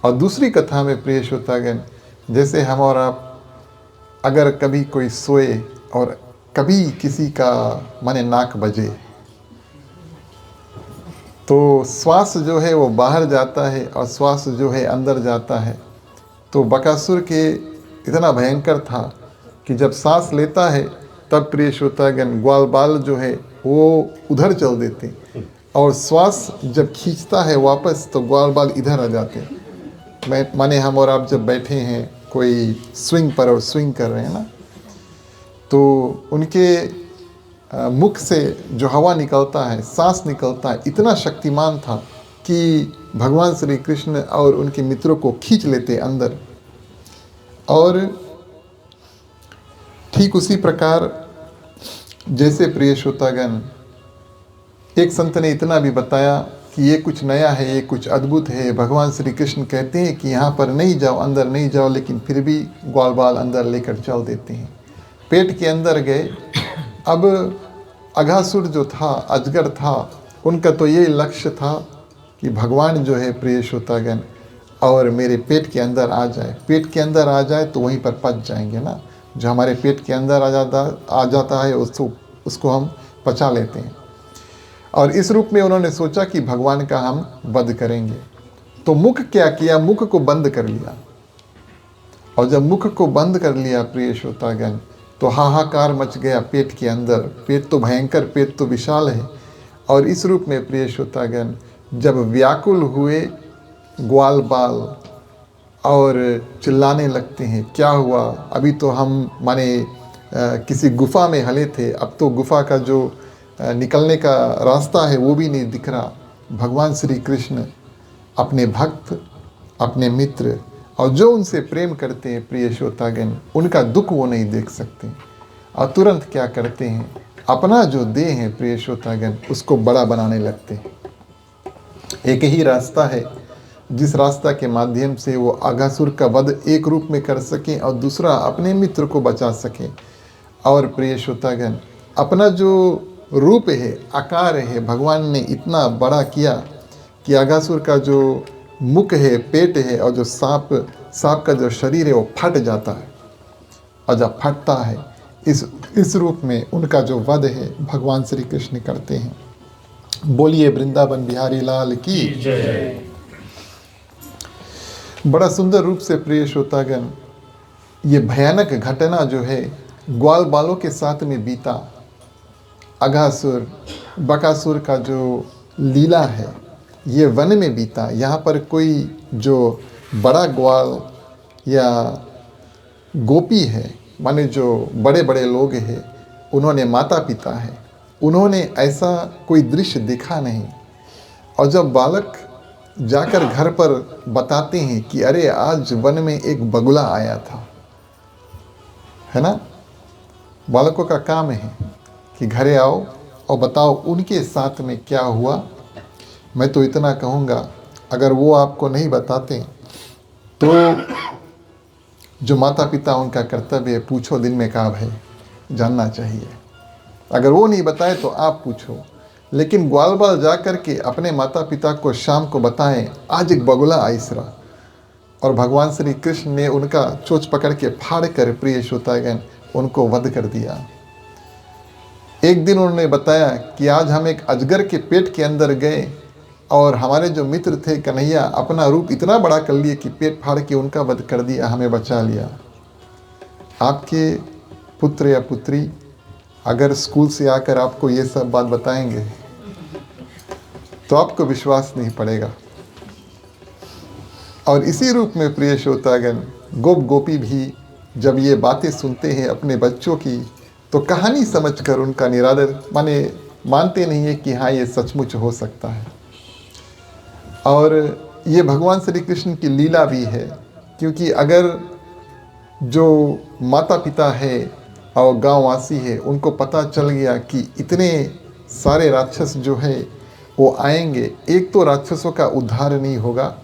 और दूसरी कथा में, प्रिय श्रोतागण, जैसे हम और आप अगर कभी कोई सोए और कभी किसी का माने नाक बजे तो श्वास जो है वो बाहर जाता है और श्वास जो है अंदर जाता है। तो बकासुर के इतना भयंकर था कि जब सांस लेता है तब, प्रिय श्रोतागण, ग्वाल बाल जो है वो उधर चल देते और श्वास जब खींचता है वापस तो ग्वाल बाल इधर आ जाते। माने हम और आप जब बैठे हैं कोई स्विंग पर और स्विंग कर रहे हैं ना, तो उनके मुख से जो हवा निकलता है, सांस निकलता है, इतना शक्तिमान था कि भगवान श्री कृष्ण और उनके मित्रों को खींच लेते अंदर। और ठीक उसी प्रकार जैसे, प्रिय श्रोतागण, एक संत ने इतना भी बताया कि ये कुछ नया है, ये कुछ अद्भुत है। भगवान श्री कृष्ण कहते हैं कि यहाँ पर नहीं जाओ, अंदर नहीं जाओ, लेकिन फिर भी ग्वाल बाल अंदर लेकर चल देते हैं। पेट के अंदर गए। अब अघासुर जो था, अजगर था, उनका तो ये लक्ष्य था कि भगवान जो है, प्रिय श्रोतागण, और मेरे पेट के अंदर आ जाए। पेट के अंदर आ जाए तो वहीं पर पच जाएंगे ना। जो हमारे पेट के अंदर आ जाता है उसको हम पचा लेते हैं। और इस रूप में उन्होंने सोचा कि भगवान का हम वध करेंगे। तो मुख क्या किया, मुख को बंद कर लिया। और जब मुख को बंद कर लिया, प्रिय श्रोतागण, तो हाहाकार मच गया पेट के अंदर। पेट तो भयंकर, पेट तो विशाल है। और इस रूप में, प्रिय श्रोतागण, जब व्याकुल हुए ग्वाल बाल और चिल्लाने लगते हैं, क्या हुआ, अभी तो हम माने किसी गुफा में हले थे, अब तो गुफा का जो निकलने का रास्ता है वो भी नहीं दिख रहा। भगवान श्री कृष्ण अपने भक्त, अपने मित्र और जो उनसे प्रेम करते हैं, प्रिय श्रोतागण, उनका दुख वो नहीं देख सकते। और तुरंत क्या करते हैं, अपना जो देह है, प्रिय श्रोतागण, उसको बड़ा बनाने लगते हैं। एक ही रास्ता है जिस रास्ता के माध्यम से वो अघासुर का वध एक रूप में कर सकें और दूसरा अपने मित्र को बचा सकें। और प्रिय श्रोतागण, अपना जो रूप है, आकार है, भगवान ने इतना बड़ा किया कि अघासुर का जो मुख है, पेट है और जो सांप का जो शरीर है वो फट जाता है। और जब फटता है, इस रूप में उनका जो वध है भगवान श्री कृष्ण करते हैं। बोलिए वृंदावन बिहारी लाल की जय। बड़ा सुंदर रूप से, प्रिय श्रोतागण, ये भयानक घटना जो है ग्वाल बालों के साथ में बीता। अघासुर, बकासुर का जो लीला है ये वन में बीता। यहाँ पर कोई जो बड़ा ग्वाल या गोपी है, माने जो बड़े बड़े लोग हैं, उन्होंने माता पिता है, उन्होंने ऐसा कोई दृश्य देखा नहीं। और जब बालक जाकर घर पर बताते हैं कि अरे आज वन में एक बगुला आया था, है ना, बालकों का काम है कि घरे आओ और बताओ उनके साथ में क्या हुआ। मैं तो इतना कहूँगा, अगर वो आपको नहीं बताते तो जो माता पिता, उनका कर्तव्य है, पूछो, दिन में कहा है, जानना चाहिए। अगर वो नहीं बताए तो आप पूछो। लेकिन ग्वाल बाल जा कर के अपने माता पिता को शाम को बताएं, आज एक बगुला आइसरा, और भगवान श्री कृष्ण ने उनका चोंच पकड़ के फाड़ कर, प्रिय श्रोतागण, उनको वध कर दिया। एक दिन उन्होंने बताया कि आज हम एक अजगर के पेट के अंदर गए और हमारे जो मित्र थे कन्हैया अपना रूप इतना बड़ा कर लिए कि पेट फाड़ के उनका वध कर दिया, हमें बचा लिया। आपके पुत्र या पुत्री अगर स्कूल से आकर आपको ये सब बात बताएंगे तो आपको विश्वास नहीं पड़ेगा। और इसी रूप में प्रिय श्रोतागण, गोप गोपी भी जब ये बातें सुनते हैं अपने बच्चों की, तो कहानी समझकर उनका निरादर मानते नहीं है कि हाँ, ये सचमुच हो सकता है। और ये भगवान श्री कृष्ण की लीला भी है, क्योंकि अगर जो माता पिता है और गांववासी है उनको पता चल गया कि इतने सारे राक्षस जो है वो आएंगे, एक तो राक्षसों का उद्धार नहीं होगा,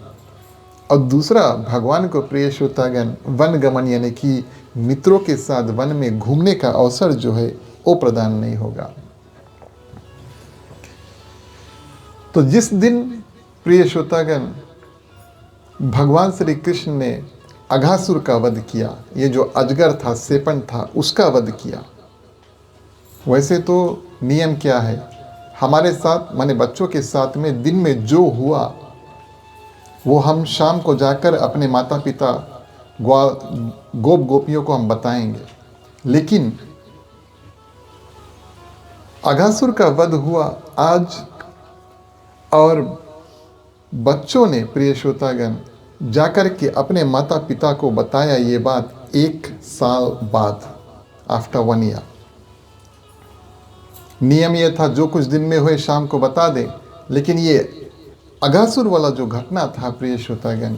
और दूसरा भगवान को प्रिय श्रोतागण वन गमन यानी कि मित्रों के साथ वन में घूमने का अवसर जो है वो प्रदान नहीं होगा। तो जिस दिन प्रिय श्रोतागण भगवान श्री कृष्ण ने अघासुर का वध किया, ये जो अजगर था, सेपन था, उसका वध किया। वैसे तो नियम क्या है हमारे साथ, बच्चों के साथ में दिन में जो हुआ वो हम शाम को जाकर अपने माता पिता गोप गोपियों को हम बताएंगे। लेकिन अघासुर का वध हुआ आज, और बच्चों ने प्रिय श्रोतागण जाकर के अपने माता पिता को बताया ये बात 1 साल बाद, आफ्टर 1 ईयर। नियम ये था जो कुछ दिन में हुए शाम को बता दें, लेकिन ये अघासुर वाला जो घटना था प्रिय श्रोतागण,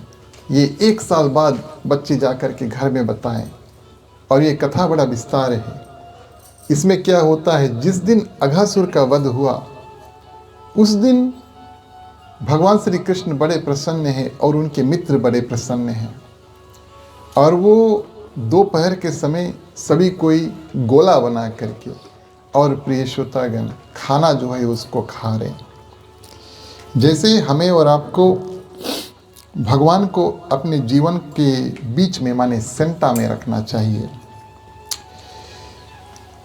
ये 1 साल बाद बच्चे जाकर के घर में बताएं। और ये कथा बड़ा विस्तार है। इसमें क्या होता है, जिस दिन अघासुर का वध हुआ उस दिन भगवान श्री कृष्ण बड़े प्रसन्न हैं और उनके मित्र बड़े प्रसन्न हैं, और वो दोपहर के समय सभी कोई गोला बना करके और प्रिय श्रोतागण खाना जो है उसको खा रहे हैं। जैसे हमें और आपको भगवान को अपने जीवन के बीच में सेंटा में रखना चाहिए,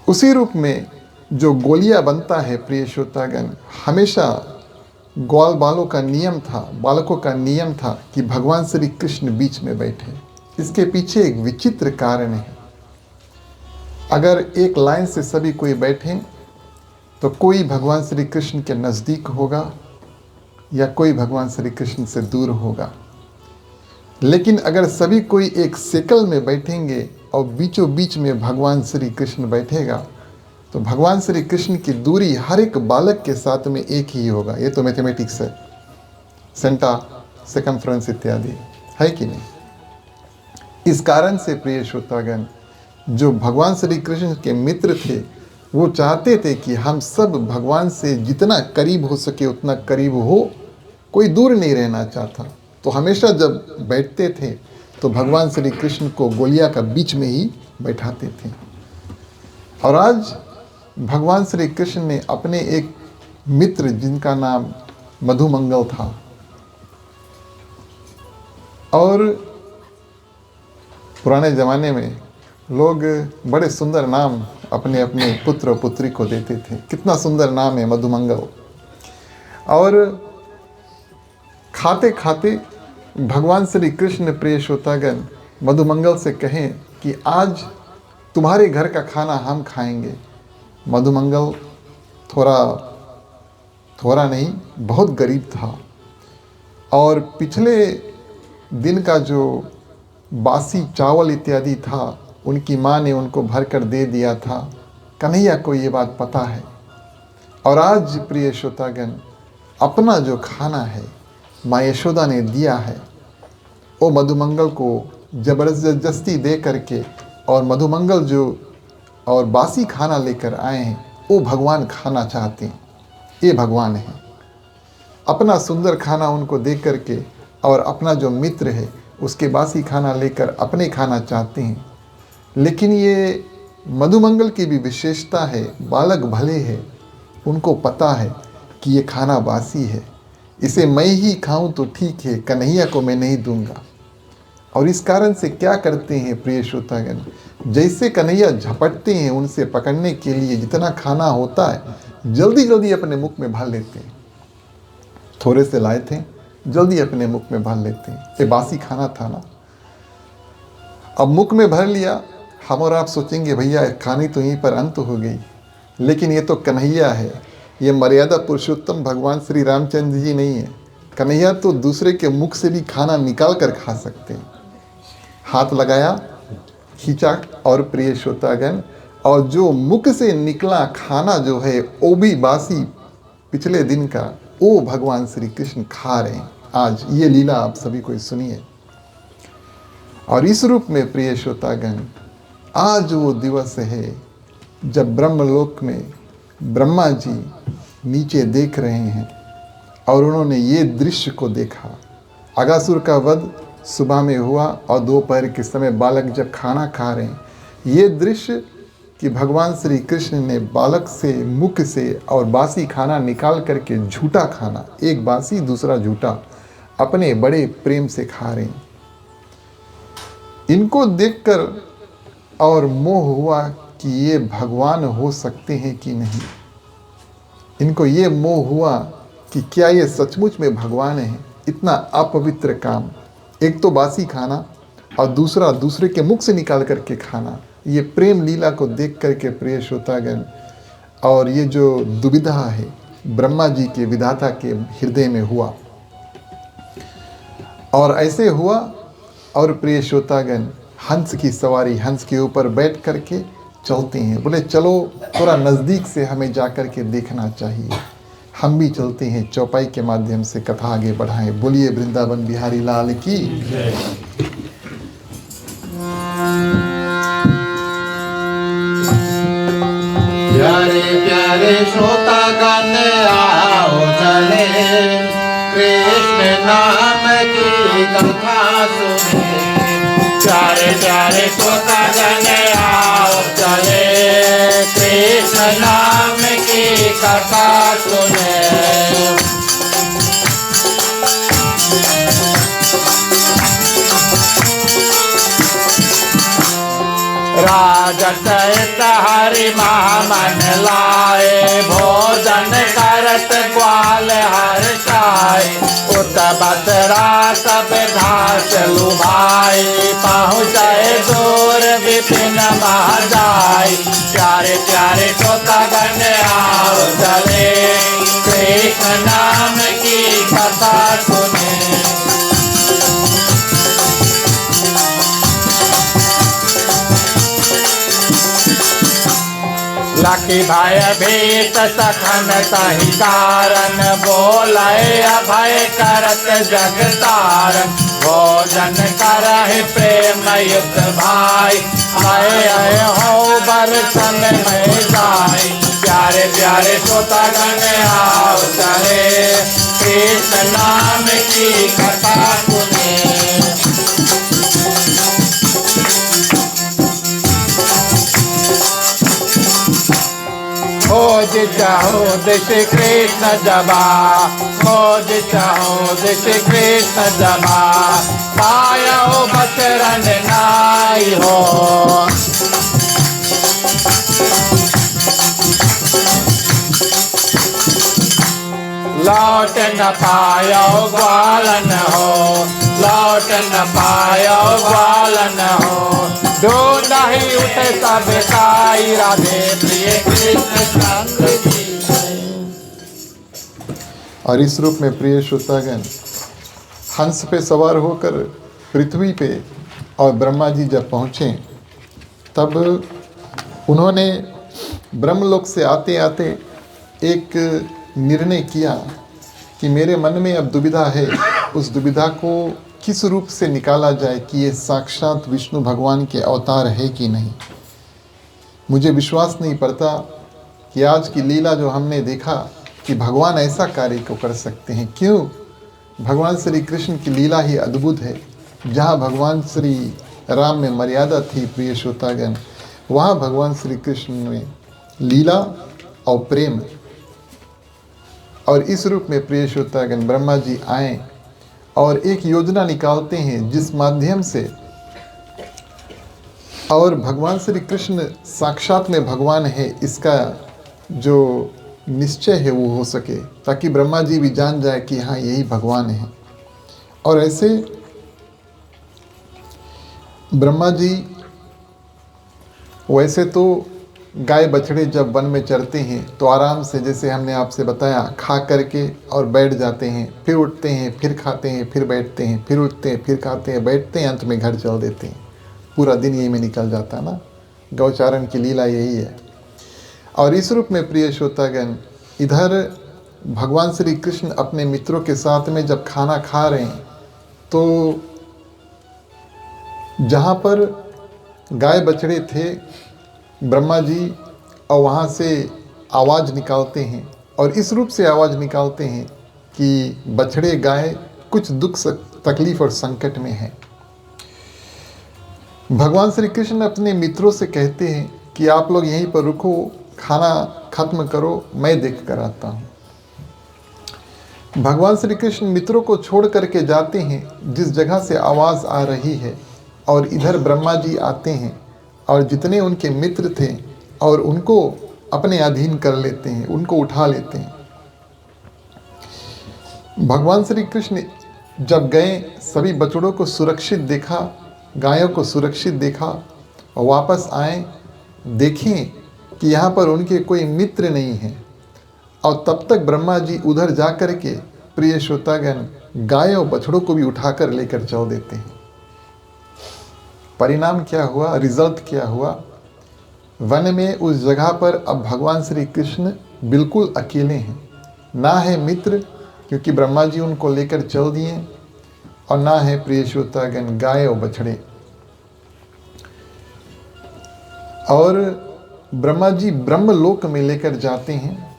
उसी रूप में जो गोलियां बनता है प्रिय श्रोतागण, हमेशा ग्वाल बालों का नियम था, बालकों का नियम था कि भगवान श्री कृष्ण बीच में बैठे। इसके पीछे एक विचित्र कारण है। अगर एक लाइन से सभी कोई बैठे तो कोई भगवान श्री कृष्ण के नज़दीक होगा या कोई भगवान श्री कृष्ण से दूर होगा। लेकिन अगर सभी कोई एक सर्कल में बैठेंगे और बीचों बीच में भगवान श्री कृष्ण बैठेगा, तो भगवान श्री कृष्ण की दूरी हर एक बालक के साथ में एक ही होगा। ये तो मैथमेटिक्स है, सेंटा, सर्कमफ्रेंस इत्यादि है कि नहीं। इस कारण से प्रिय श्रोतागण, जो भगवान श्री कृष्ण के मित्र थे वो चाहते थे कि हम सब भगवान से जितना करीब हो सके उतना करीब हो, कोई दूर नहीं रहना चाहता। तो हमेशा जब बैठते थे तो भगवान श्री कृष्ण को गोलिया का बीच में ही बैठाते थे। और आज भगवान श्री कृष्ण ने अपने एक मित्र जिनका नाम मधुमंगल था, और पुराने ज़माने में लोग बड़े सुंदर नाम अपने अपने पुत्र और पुत्री को देते थे। कितना सुंदर नाम है मधुमंगल। और खाते खाते भगवान श्री कृष्ण प्रिय श्रोतागण मधुमंगल से कहें कि आज तुम्हारे घर का खाना हम खाएंगे। मधुमंगल थोड़ा नहीं, बहुत गरीब था, और पिछले दिन का जो बासी चावल इत्यादि था उनकी माँ ने उनको भर कर दे दिया था। कन्हैया को ये बात पता है, और आज प्रिय श्रोतागण अपना जो खाना है माँ यशोदा ने दिया है, वो मधुमंगल को ज़बरदस्ती दे करके, और मधुमंगल जो और बासी खाना लेकर आए हैं वो भगवान खाना चाहते हैं। ये भगवान है, अपना सुंदर खाना उनको दे करके, और अपना जो मित्र है उसके बासी खाना लेकर अपने खाना चाहते हैं। लेकिन ये मधुमंगल की भी विशेषता है, बालक भले है, उनको पता है कि ये खाना बासी है, इसे मैं ही खाऊं तो ठीक है, कन्हैया को मैं नहीं दूंगा। और इस कारण से क्या करते हैं प्रिय श्रोतागण, जैसे कन्हैया झपटते हैं उनसे पकड़ने के लिए, जितना खाना होता है जल्दी जल्दी अपने मुख में भर लेते हैं। थोड़े से लाए थे, जल्दी अपने मुख में भर लेते हैं। ये बासी खाना था ना, अब मुख में भर लिया। हम और आप सोचेंगे भैया खाने तो यहीं पर अंत हो गई, लेकिन ये तो कन्हैया है, ये मर्यादा पुरुषोत्तम भगवान श्री रामचंद्र जी नहीं है। कन्हैया तो दूसरे के मुख से भी खाना निकाल कर खा सकते हैं। हाथ लगाया, खींचा और प्रिय श्रोतागण, और जो मुख से निकला खाना जो है वो भी बासी पिछले दिन का, वो भगवान श्री कृष्ण खा रहे हैं। आज ये लीला आप सभी को सुनिए। और इस रूप में प्रिय श्रोतागण, आज वो दिवस है जब ब्रह्मलोक में ब्रह्मा जी नीचे देख रहे हैं और उन्होंने ये दृश्य को देखा। अगासुर का वध सुबह में हुआ और दोपहर के समय बालक जब खाना खा रहे हैं, ये दृश्य कि भगवान श्री कृष्ण ने बालक से मुख से और बासी खाना निकाल करके झूठा खाना, एक बासी दूसरा झूठा, अपने बड़े प्रेम से खा रहे हैं। इनको देखकर और मोह हुआ कि ये भगवान हो सकते हैं कि नहीं। इनको ये मोह हुआ कि क्या ये सचमुच में भगवान है। इतना अपवित्र काम, एक तो बासी खाना और दूसरा दूसरे के मुख से निकाल करके खाना। ये प्रेम लीला को देख करके प्रिय श्रोतागण, और ये जो दुविधा है ब्रह्मा जी के विधाता के हृदय में हुआ, और ऐसे हुआ। और प्रिय श्रोतागण, हंस की सवारी, हंस के ऊपर बैठ करके चलते हैं। बोले चलो थोड़ा नज़दीक से हमें जा कर के देखना चाहिए। हम भी चलते हैं, चौपाई के माध्यम से कथा आगे बढ़ाएं। बोलिए वृंदावन बिहारी लाल की। प्यारे प्यारे श्रोतागण आओ चले, कृष्ण नाम की कथा सुने। प्यारे प्यारे श्रोतागण आओ चले, कृष्ण नाम की कथा सुने। राजत हरि महामन लाए, भोजन करत ग्वाल हर्षाए। उत बतरा सब घास लुभाई, पहुँचे दूर विपिन महाजाई। प्यारे प्यारे श्रोतागण आओ चले, कृष्ण नाम की कथा सुने। लकी भय भीत सखन सही कारण, बोले अभय करत जगतारण। भोजन करहि प्रेम युक्त भाई, आए हो बरसन में जाई। प्यारे प्यारे श्रोतागण आओ चले, कृष्ण नाम की कथा सुने। खोज चाहो श्री कृष्ण जबा, खोज चाहो श्री कृष्ण जबा। पायो बचरन नाई हो, लौट न पायो ग्वालन हो, लौट न पायो ग्वालन हो। ढूंढ ही उठे सब काई, राधे प्रिय कृष्ण चंद्र की जय। और इस रूप में प्रिय श्रोतागण, हंस पे सवार होकर पृथ्वी पे और ब्रह्मा जी जब पहुँचे, तब उन्होंने ब्रह्मलोक से आते आते एक निर्णय किया कि मेरे मन में अब दुविधा है। उस दुविधा को किस रूप से निकाला जाए कि ये साक्षात विष्णु भगवान के अवतार है कि नहीं। मुझे विश्वास नहीं पड़ता कि आज की लीला जो हमने देखा कि भगवान ऐसा कार्य को कर सकते हैं। क्यों? भगवान श्री कृष्ण की लीला ही अद्भुत है। जहाँ भगवान श्री राम में मर्यादा थी प्रिय श्रोतागण, वहाँ भगवान श्री कृष्ण में लीला और प्रेम। और इस रूप में प्रिय श्रोतागण, ब्रह्मा जी आए और एक योजना निकालते हैं जिस माध्यम से और भगवान श्री कृष्ण साक्षात में भगवान है, इसका जो निश्चय है वो हो सके, ताकि ब्रह्मा जी भी जान जाए कि हाँ यही भगवान है। और ऐसे ब्रह्मा जी वैसे तो गाय बछड़े जब वन में चरते हैं तो आराम से, जैसे हमने आपसे बताया, खा करके और बैठ जाते हैं, फिर उठते हैं, फिर खाते हैं, फिर बैठते हैं, फिर उठते हैं, फिर खाते हैं, बैठते हैं, अंत में घर चल देते हैं। पूरा दिन यही में निकल जाता है ना। गौचारण की लीला यही है। और इस रूप में प्रिय श्रोतागण, इधर भगवान श्री कृष्ण अपने मित्रों के साथ में जब खाना खा रहे हैं तो जहाँ पर गाय बछड़े थे, ब्रह्मा जी और वहाँ से आवाज़ निकालते हैं और इस रूप से आवाज़ निकालते हैं कि बछड़े गाय कुछ दुख तकलीफ और संकट में है। भगवान श्री कृष्ण अपने मित्रों से कहते हैं कि आप लोग यहीं पर रुको, खाना खत्म करो, मैं देख कर आता हूँ। भगवान श्री कृष्ण मित्रों को छोड़ करके जाते हैं जिस जगह से आवाज़ आ रही है, और इधर ब्रह्मा जी आते हैं और जितने उनके मित्र थे और उनको अपने अधीन कर लेते हैं, उनको उठा लेते हैं। भगवान श्री कृष्ण जब गए, सभी बछड़ों को सुरक्षित देखा, गायों को सुरक्षित देखा और वापस आए, देखें कि यहाँ पर उनके कोई मित्र नहीं हैं। और तब तक ब्रह्मा जी उधर जा कर के, प्रिय श्रोतागण, गाय और बछड़ों को भी उठाकर लेकर चल देते हैं। परिणाम क्या हुआ, रिजल्ट क्या हुआ? वन में उस जगह पर अब भगवान श्री कृष्ण बिल्कुल अकेले हैं। ना है मित्र, क्योंकि ब्रह्मा जी उनको लेकर चल दिए, और ना है प्रिय श्रोतागण गाय और बछड़े। और ब्रह्मा जी ब्रह्मलोक में लेकर जाते हैं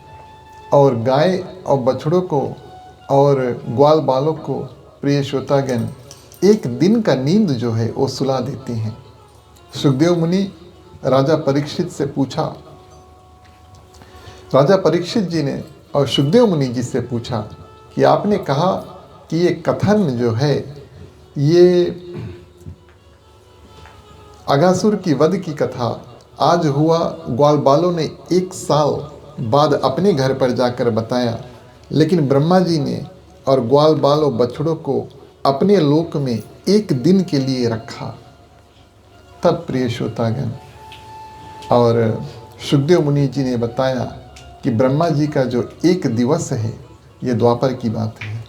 और गाय और बछड़ों को और ग्वाल बालक को, प्रिय श्रोतागण, एक दिन का नींद जो है वो सुला देते हैं। सुखदेव मुनि राजा परीक्षित से पूछा, राजा परीक्षित जी ने और सुखदेव मुनि जी से पूछा कि आपने कहा कि ये कथन जो है, ये अगासुर की वध की कथा आज हुआ, ग्वाल बालों ने 1 साल बाद अपने घर पर जाकर बताया, लेकिन ब्रह्मा जी ने और ग्वाल बालों बछड़ों को अपने लोक में 1 दिन के लिए रखा। तब प्रिय श्रोतागण और सुखदेव मुनि जी ने बताया कि ब्रह्मा जी का जो 1 दिवस है, ये द्वापर की बात है।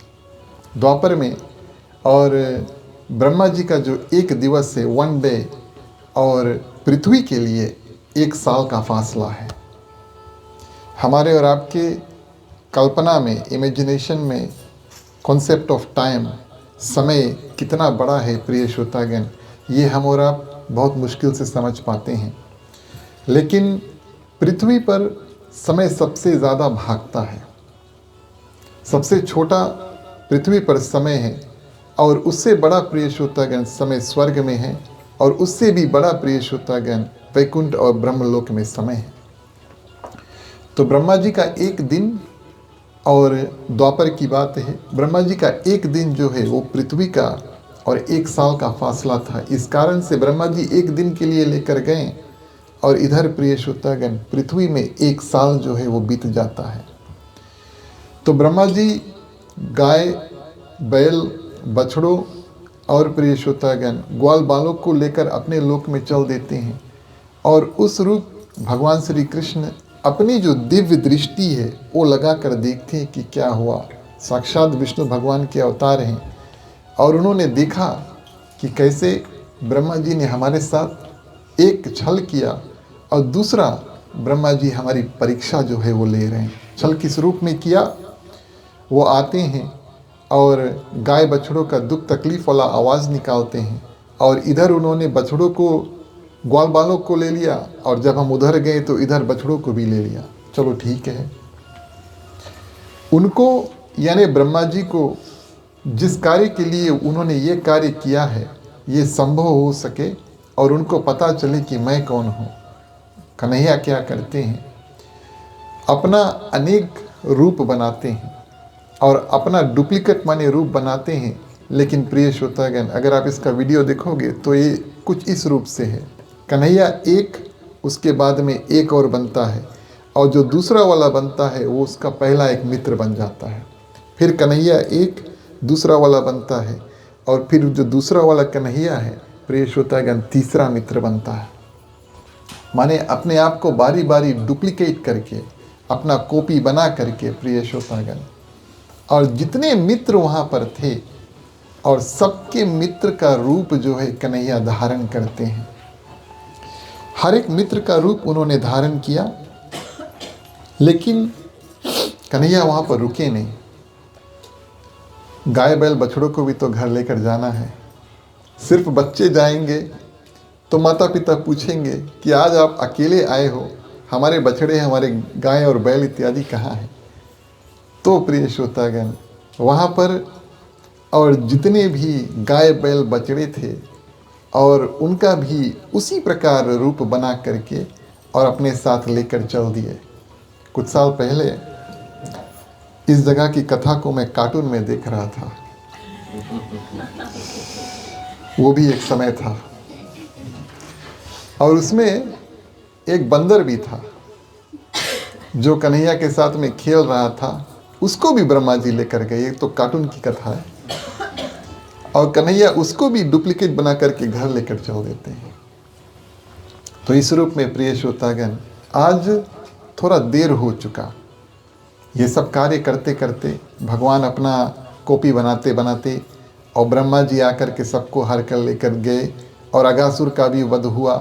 द्वापर में और ब्रह्मा जी का जो 1 दिवस है, 1 डे, और पृथ्वी के लिए 1 साल का फासला है। हमारे और आपके कल्पना में, इमेजिनेशन में, कॉन्सेप्ट ऑफ टाइम, समय कितना बड़ा है प्रिय श्रोतागण, ये हम और आप बहुत मुश्किल से समझ पाते हैं। लेकिन पृथ्वी पर समय सबसे ज़्यादा भागता है। सबसे छोटा पृथ्वी पर समय है, और उससे बड़ा प्रिय श्रोतागण समय स्वर्ग में है, और उससे भी बड़ा प्रिय श्रोतागण वैकुंठ और ब्रह्मलोक में समय है। तो ब्रह्मा जी का 1 दिन, और द्वापर की बात है, ब्रह्मा जी का 1 दिन जो है वो पृथ्वी का और 1 साल का फासला था। इस कारण से ब्रह्मा जी 1 दिन के लिए लेकर गए, और इधर प्रिय श्रोतागण पृथ्वी में 1 साल जो है वो बीत जाता है। तो ब्रह्मा जी गाय, बैल, बछड़ों और प्रिय श्रोतागण ग्वाल बालों को लेकर अपने लोक में चल देते हैं, और उस रूप भगवान श्री कृष्ण अपनी जो दिव्य दृष्टि है वो लगा कर देखते हैं कि क्या हुआ। साक्षात विष्णु भगवान के अवतार हैं, और उन्होंने देखा कि कैसे ब्रह्मा जी ने हमारे साथ एक छल किया, और दूसरा ब्रह्मा जी हमारी परीक्षा जो है वो ले रहे हैं। छल किस रूप में किया? वो आते हैं और गाय बछड़ों का दुख तकलीफ वाला आवाज़ निकालते हैं, और इधर उन्होंने बछड़ों को, ग्वाल बालों को ले लिया, और जब हम उधर गए तो इधर बछड़ों को भी ले लिया। चलो ठीक है। उनको यानी ब्रह्मा जी को जिस कार्य के लिए उन्होंने ये कार्य किया है, ये संभव हो सके और उनको पता चले कि मैं कौन हूँ। कन्हैया क्या करते हैं, अपना अनेक रूप बनाते हैं और अपना डुप्लीकेट माने रूप बनाते हैं। लेकिन प्रिय श्रोतागण, अगर आप इसका वीडियो देखोगे तो ये कुछ इस रूप से है। कन्हैया एक, उसके बाद में एक और बनता है, और जो दूसरा वाला बनता है वो उसका पहला एक मित्र बन जाता है। फिर कन्हैया एक, दूसरा वाला बनता है, और फिर जो दूसरा वाला कन्हैया है प्रिय श्रोतागण तीसरा मित्र बनता है। माने अपने आप को बारी बारी डुप्लीकेट करके, अपना कॉपी बना करके प्रिय श्रोतागण, और जितने मित्र वहाँ पर थे, और सबके मित्र का रूप जो है कन्हैया धारण करते हैं। हर एक मित्र का रूप उन्होंने धारण किया, लेकिन कन्हैया वहाँ पर रुके नहीं। गाय बैल बछड़ों को भी तो घर लेकर जाना है। सिर्फ बच्चे जाएंगे तो माता पिता पूछेंगे कि आज आप अकेले आए हो, हमारे बछड़े, हमारे गाय और बैल इत्यादि कहाँ हैं। तो प्रिय श्रोतागण, वहाँ पर और जितने भी गाय बैल बछड़े थे, और उनका भी उसी प्रकार रूप बना करके और अपने साथ लेकर चल दिए। कुछ साल पहले इस जगह की कथा को मैं कार्टून में देख रहा था। वो भी एक समय था, और उसमें एक बंदर भी था जो कन्हैया के साथ में खेल रहा था। उसको भी ब्रह्मा जी लेकर गए। ये तो कार्टून की कथा है, और कन्हैया उसको भी डुप्लीकेट बना करके घर लेकर चल देते हैं। तो इस रूप में प्रिय श्रोतागण, आज थोड़ा देर हो चुका। ये सब कार्य करते करते भगवान अपना कॉपी बनाते बनाते, और ब्रह्मा जी आकर के सबको हर कर लेकर गए, और अगासुर का भी वध हुआ।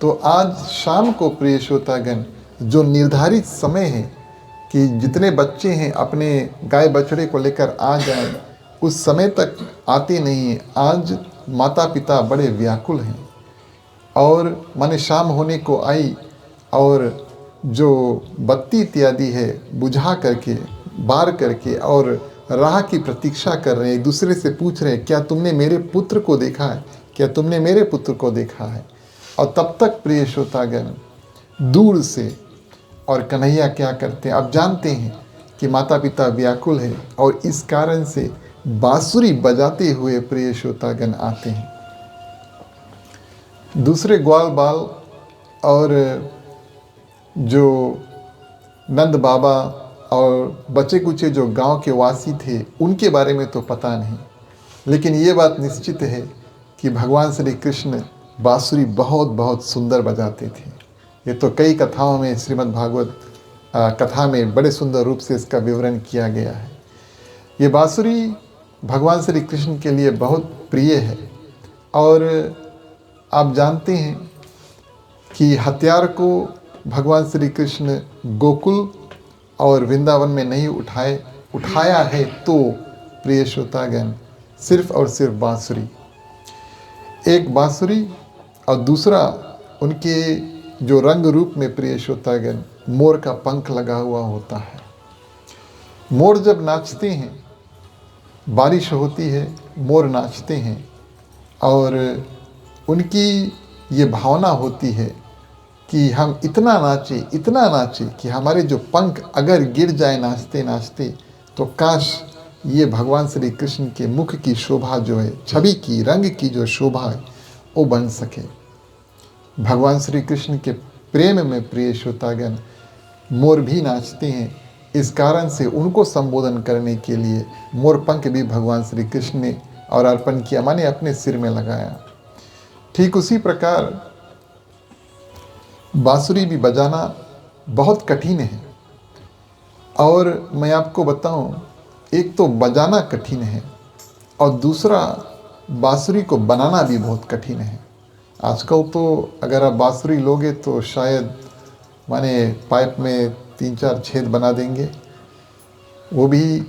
तो आज शाम को प्रिय श्रोतागण, जो निर्धारित समय है कि जितने बच्चे हैं अपने गाय बछड़े को लेकर आ जाएं, उस समय तक आते नहीं हैं। आज माता पिता बड़े व्याकुल हैं, और माने शाम होने को आई, और जो बत्ती इत्यादि है बुझा करके, बार करके, और राह की प्रतीक्षा कर रहे हैं। एक दूसरे से पूछ रहे हैं, क्या तुमने मेरे पुत्र को देखा है, क्या तुमने मेरे पुत्र को देखा है। और तब तक प्रिय श्रोतागण, दूर से, और कन्हैया क्या करते हैं, आप जानते हैं कि माता पिता व्याकुल है, और इस कारण से बांसुरी बजाते हुए प्रिय श्रोतागण आते हैं। दूसरे ग्वाल बाल और जो नंद बाबा और बच्चे कुचे जो गांव के वासी थे, उनके बारे में तो पता नहीं, लेकिन ये बात निश्चित है कि भगवान श्री कृष्ण बांसुरी बहुत बहुत सुंदर बजाते थे। ये तो कई कथाओं में, श्रीमद् भागवत कथा में बड़े सुंदर रूप से इसका विवरण किया गया है। ये बांसुरी भगवान श्री कृष्ण के लिए बहुत प्रिय है, और आप जानते हैं कि हथियार को भगवान श्री कृष्ण गोकुल और वृंदावन में नहीं उठाया है, तो प्रिय श्रोतागण, सिर्फ और सिर्फ बांसुरी। एक बांसुरी, और दूसरा उनके जो रंग रूप में प्रिय श्रोतागण, मोर का पंख लगा हुआ होता है। मोर जब नाचते हैं, बारिश होती है, मोर नाचते हैं, और उनकी ये भावना होती है कि हम इतना नाचे कि हमारे जो पंख अगर गिर जाए नाचते नाचते, तो काश ये भगवान श्री कृष्ण के मुख की शोभा जो है, छवि की, रंग की जो शोभा है, वो बन सके। भगवान श्री कृष्ण के प्रेम में प्रिय श्रोतागण, मोर भी नाचते हैं। इस कारण से उनको संबोधन करने के लिए मोर पंख भी भगवान श्री कृष्ण ने और अर्पण किया, माने अपने सिर में लगाया। ठीक उसी प्रकार बांसुरी भी बजाना बहुत कठिन है, और मैं आपको बताऊं, एक तो बजाना कठिन है, और दूसरा बांसुरी को बनाना भी बहुत कठिन है। आजकल तो अगर आप बांसुरी लोगे तो शायद माने पाइप में 3-4 छेद बना देंगे, वो भी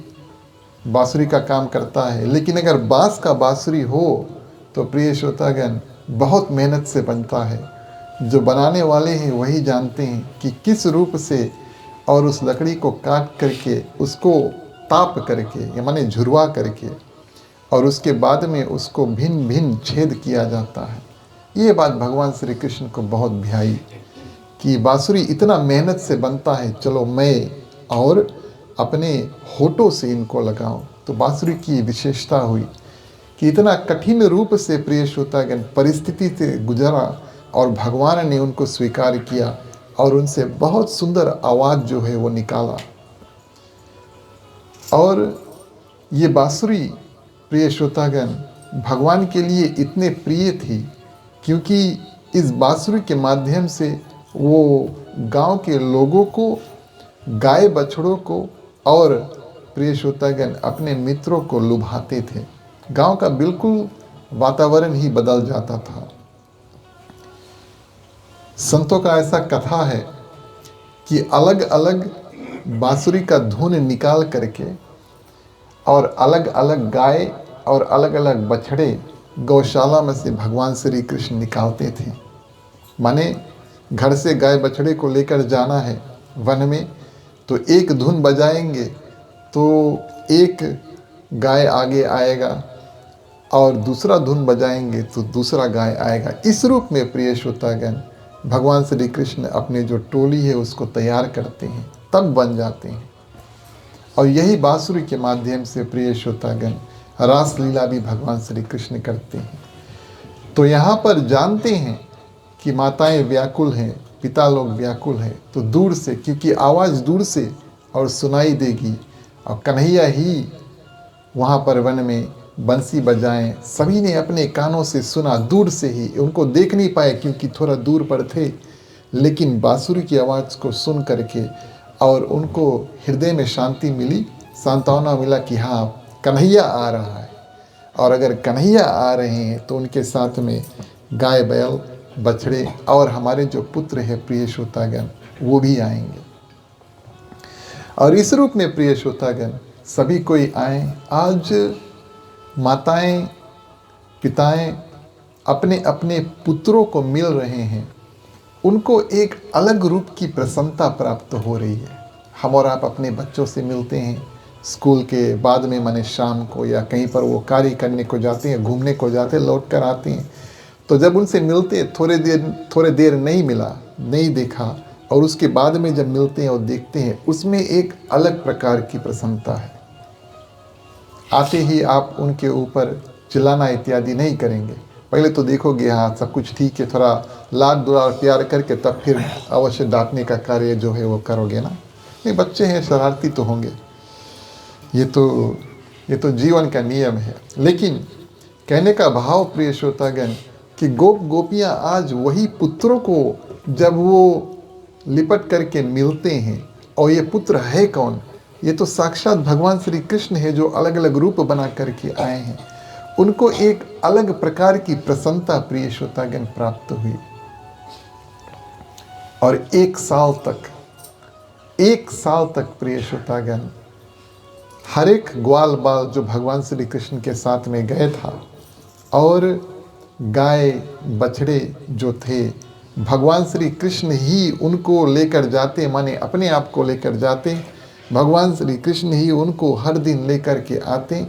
बांसुरी का काम करता है। लेकिन अगर बांस का बांसुरी हो तो प्रिय श्रोतागण, बहुत मेहनत से बनता है। जो बनाने वाले हैं वही जानते हैं कि किस रूप से, और उस लकड़ी को काट करके, उसको ताप करके, माने झुरवा करके, और उसके बाद में उसको भिन्न भिन्न छेद किया जाता है। ये बात भगवान श्री कृष्ण को बहुत भाई कि बांसुरी इतना मेहनत से बनता है, चलो मैं और अपने होठों से इनको लगाऊं। तो बांसुरी की विशेषता हुई कि इतना कठिन रूप से प्रिय श्रोतागण परिस्थिति से गुजरा, और भगवान ने उनको स्वीकार किया, और उनसे बहुत सुंदर आवाज़ जो है वो निकाला। और ये बांसुरी प्रिय श्रोतागण भगवान के लिए इतने प्रिय थी, क्योंकि इस बांसुरी के माध्यम से वो गांव के लोगों को, गाय बछड़ों को और प्रिय श्रोतागण अपने मित्रों को लुभाते थे। गांव का बिल्कुल वातावरण ही बदल जाता था। संतों का ऐसा कथा है कि अलग अलग बांसुरी का धुन निकाल करके और अलग अलग गाय और अलग अलग बछड़े गौशाला में से भगवान श्री कृष्ण निकालते थे। माने घर से गाय बछड़े को लेकर जाना है वन में, तो एक धुन बजाएंगे तो एक गाय आगे आएगा और दूसरा धुन बजाएंगे तो दूसरा गाय आएगा। इस रूप में प्रिय श्रोतागण भगवान श्री कृष्ण अपने जो टोली है उसको तैयार करते हैं, तब बन जाते हैं। और यही बांसुरी के माध्यम से प्रिय श्रोतागण रास लीला भी भगवान श्री कृष्ण करते हैं। तो यहाँ पर जानते हैं कि माताएं व्याकुल हैं, पिता लोग व्याकुल हैं, तो दूर से, क्योंकि आवाज़ दूर से और सुनाई देगी, और कन्हैया ही वहाँ पर वन में बंसी बजाएं, सभी ने अपने कानों से सुना दूर से ही। उनको देख नहीं पाए क्योंकि थोड़ा दूर पर थे, लेकिन बांसुरी की आवाज़ को सुन करके और उनको हृदय में शांति मिली, सांत्वना मिला कि हाँ कन्हैया आ रहा है। और अगर कन्हैया आ रहे हैं तो उनके साथ में गाय बैल बछड़े और हमारे जो पुत्र है प्रिय श्रोतागण वो भी आएंगे। और इस रूप में प्रिय श्रोतागण सभी कोई आए। आज माताएं पिताएं अपने अपने पुत्रों को मिल रहे हैं, उनको एक अलग रूप की प्रसन्नता प्राप्त हो रही है। हम और आप अपने बच्चों से मिलते हैं स्कूल के बाद में, माने शाम को, या कहीं पर वो कार्य करने को जाते हैं, घूमने को जाते हैं, लौट कर आते हैं। तो जब उनसे मिलते हैं, थोड़े देर नहीं मिला, नहीं देखा, और उसके बाद में जब मिलते हैं और देखते हैं, उसमें एक अलग प्रकार की प्रसन्नता है। आते ही आप उनके ऊपर चिल्लाना इत्यादि नहीं करेंगे, पहले तो देखोगे हाँ सब कुछ ठीक है, थोड़ा लाड दुलार प्यार करके तब फिर अवश्य डांटने का कार्य जो है वो करोगे ना। नहीं, बच्चे हैं, शरारती तो होंगे, ये तो जीवन का नियम है। लेकिन कहने का भाव प्रिय श्रोतागण कि गोप गोपियाँ आज वही पुत्रों को जब वो लिपट करके मिलते हैं, और ये पुत्र है कौन? ये तो साक्षात भगवान श्री कृष्ण है जो अलग अलग रूप बना करके आए हैं। उनको एक अलग प्रकार की प्रसन्नता प्रिय श्रोतागण प्राप्त हुई। और एक साल तक प्रिय श्रोतागण हर एक ग्वाल बाल जो भगवान श्री कृष्ण के साथ में गए था, और गाय बछड़े जो थे भगवान श्री कृष्ण ही उनको लेकर जाते, माने अपने आप को लेकर जाते। भगवान श्री कृष्ण ही उनको हर दिन लेकर के आते,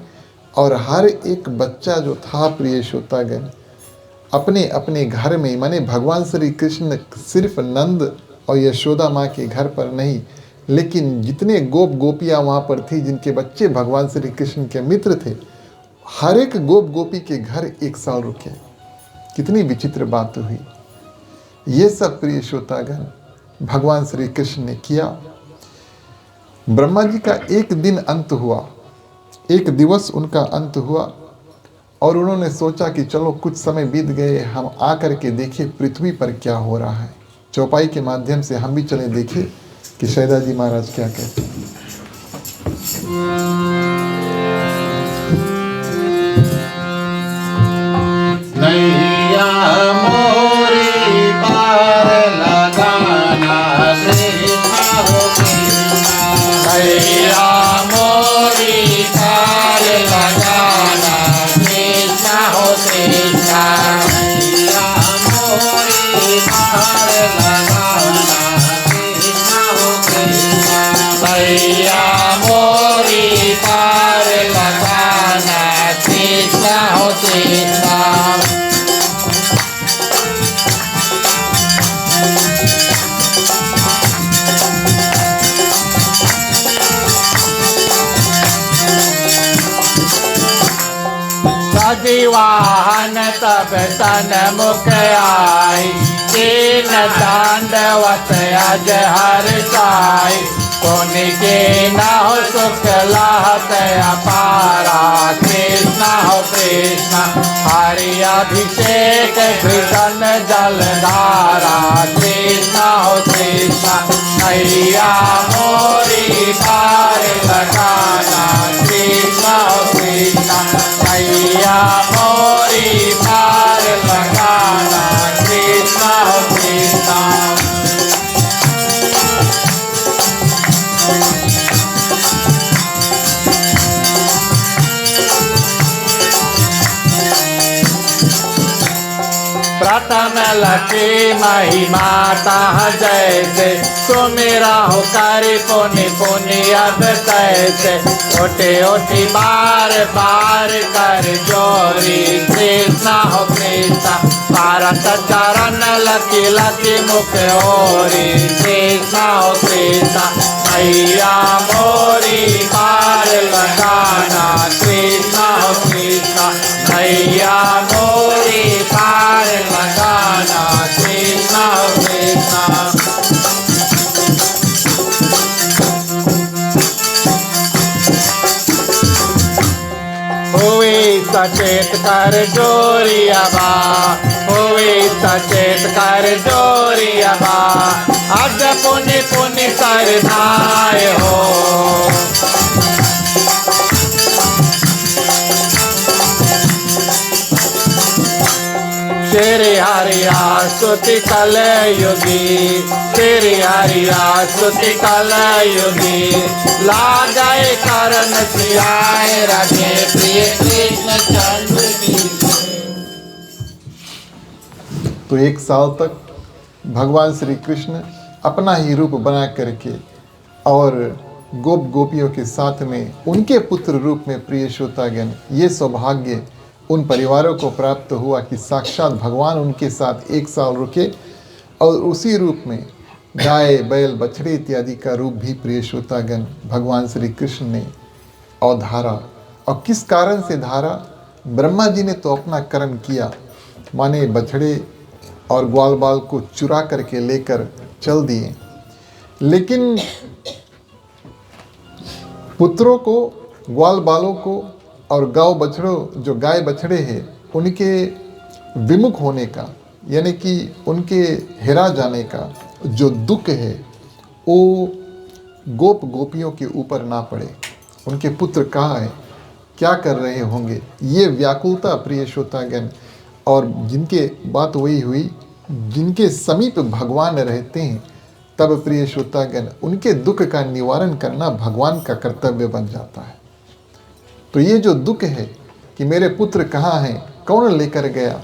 और हर एक बच्चा जो था प्रिय श्रोतागण अपने अपने घर में, माने भगवान श्री कृष्ण सिर्फ नंद और यशोदा माँ के घर पर नहीं, लेकिन जितने गोप गोपियाँ वहाँ पर थी जिनके बच्चे भगवान श्री कृष्ण के मित्र थे, हर एक गोप गोपी के घर एक साल रुके। कितनी विचित्र बात हुई। ये सब प्रिय श्रोतागण भगवान श्री कृष्ण ने किया। ब्रह्मा जी का एक दिन अंत हुआ, एक दिवस उनका अंत हुआ, और उन्होंने सोचा कि चलो कुछ समय बीत गए, हम आकर के देखें पृथ्वी पर क्या हो रहा है। चौपाई के माध्यम से हम भी चले देखें कि शैदा जी महाराज क्या कहते हैं। नैया मोरी पार लगाना कृष्णा हो कृष्णा, नैया मोरी पार लगाना कृष्णा हो कृष्णा, नैया मोरी पार लगाना कृष्णा हो कृष्णा, नैया मोरी पार लगाना कृष्णा हो कृष्णा। वाहन तब तन मुख आई, तीन दांडवत अज हर साई, पुनि के न हो सुख लाहत अपारा, कृष्णा हो कृष्णा, हरि अभिषेक कृष्ण जलधारा कृष्ण हो कृष्ण नैया मोरी पार लगाना कृष्ण हो कृष्ण नैया मोरी पार लगाना कृष्ण हो कृष्ण। प्रथम लक्ष्मी महिमाता जैसे सुमेरा हो करे पुनि पुनि अब तैसे उठे उठी बार बार कर जोरी कृष्ण हो कृष्ण भारत चरण लकी लकी मुख ओरी कृष्ण हो कृष्ण मैया मोरी पार लगाना कृष्ण हो कृष्ण मैया मोरी पार लगाना कृष्ण हो कृष्ण। हुए सचेत कर जोरिया बा हुए सचेत कर जोरिया बा अज पुनि पुनि कर धाय हो श्री हरिया स्तुति कल युगी श्री हरिया स्तुति कल युगी लागे करण सियाए राधे प्रिय कृष्ण चंद्र की। तो 1 साल तक भगवान श्री कृष्ण अपना ही रूप बना करके और गोप गोपियों के साथ में उनके पुत्र रूप में प्रिय श्रोतागण, ये सौभाग्य उन परिवारों को प्राप्त हुआ कि साक्षात भगवान उनके साथ 1 साल रुके और उसी रूप में गाय बैल बछड़े इत्यादि का रूप भी प्रिय श्रोतागण भगवान श्री कृष्ण ने अवधारा। और किस कारण से धारा? ब्रह्मा जी ने तो अपना कर्म किया, माने बछड़े और ग्वाल बाल को चुरा करके लेकर चल दिए, लेकिन पुत्रों को ग्वाल बालों को और गाय बछड़ों जो गाय बछड़े हैं उनके विमुख होने का यानी कि उनके हेरा जाने का जो दुख है वो गोप गोपियों के ऊपर ना पड़े। उनके पुत्र कहाँ है, क्या कर रहे होंगे, ये व्याकुलता प्रिय श्रोतागण। और जिनके बात वही हुई जिनके समीप भगवान रहते हैं, तब प्रिय श्रोतागण उनके दुख का निवारण करना भगवान का कर्तव्य बन जाता है। तो ये जो दुख है कि मेरे पुत्र कहाँ हैं, कौन लेकर गया,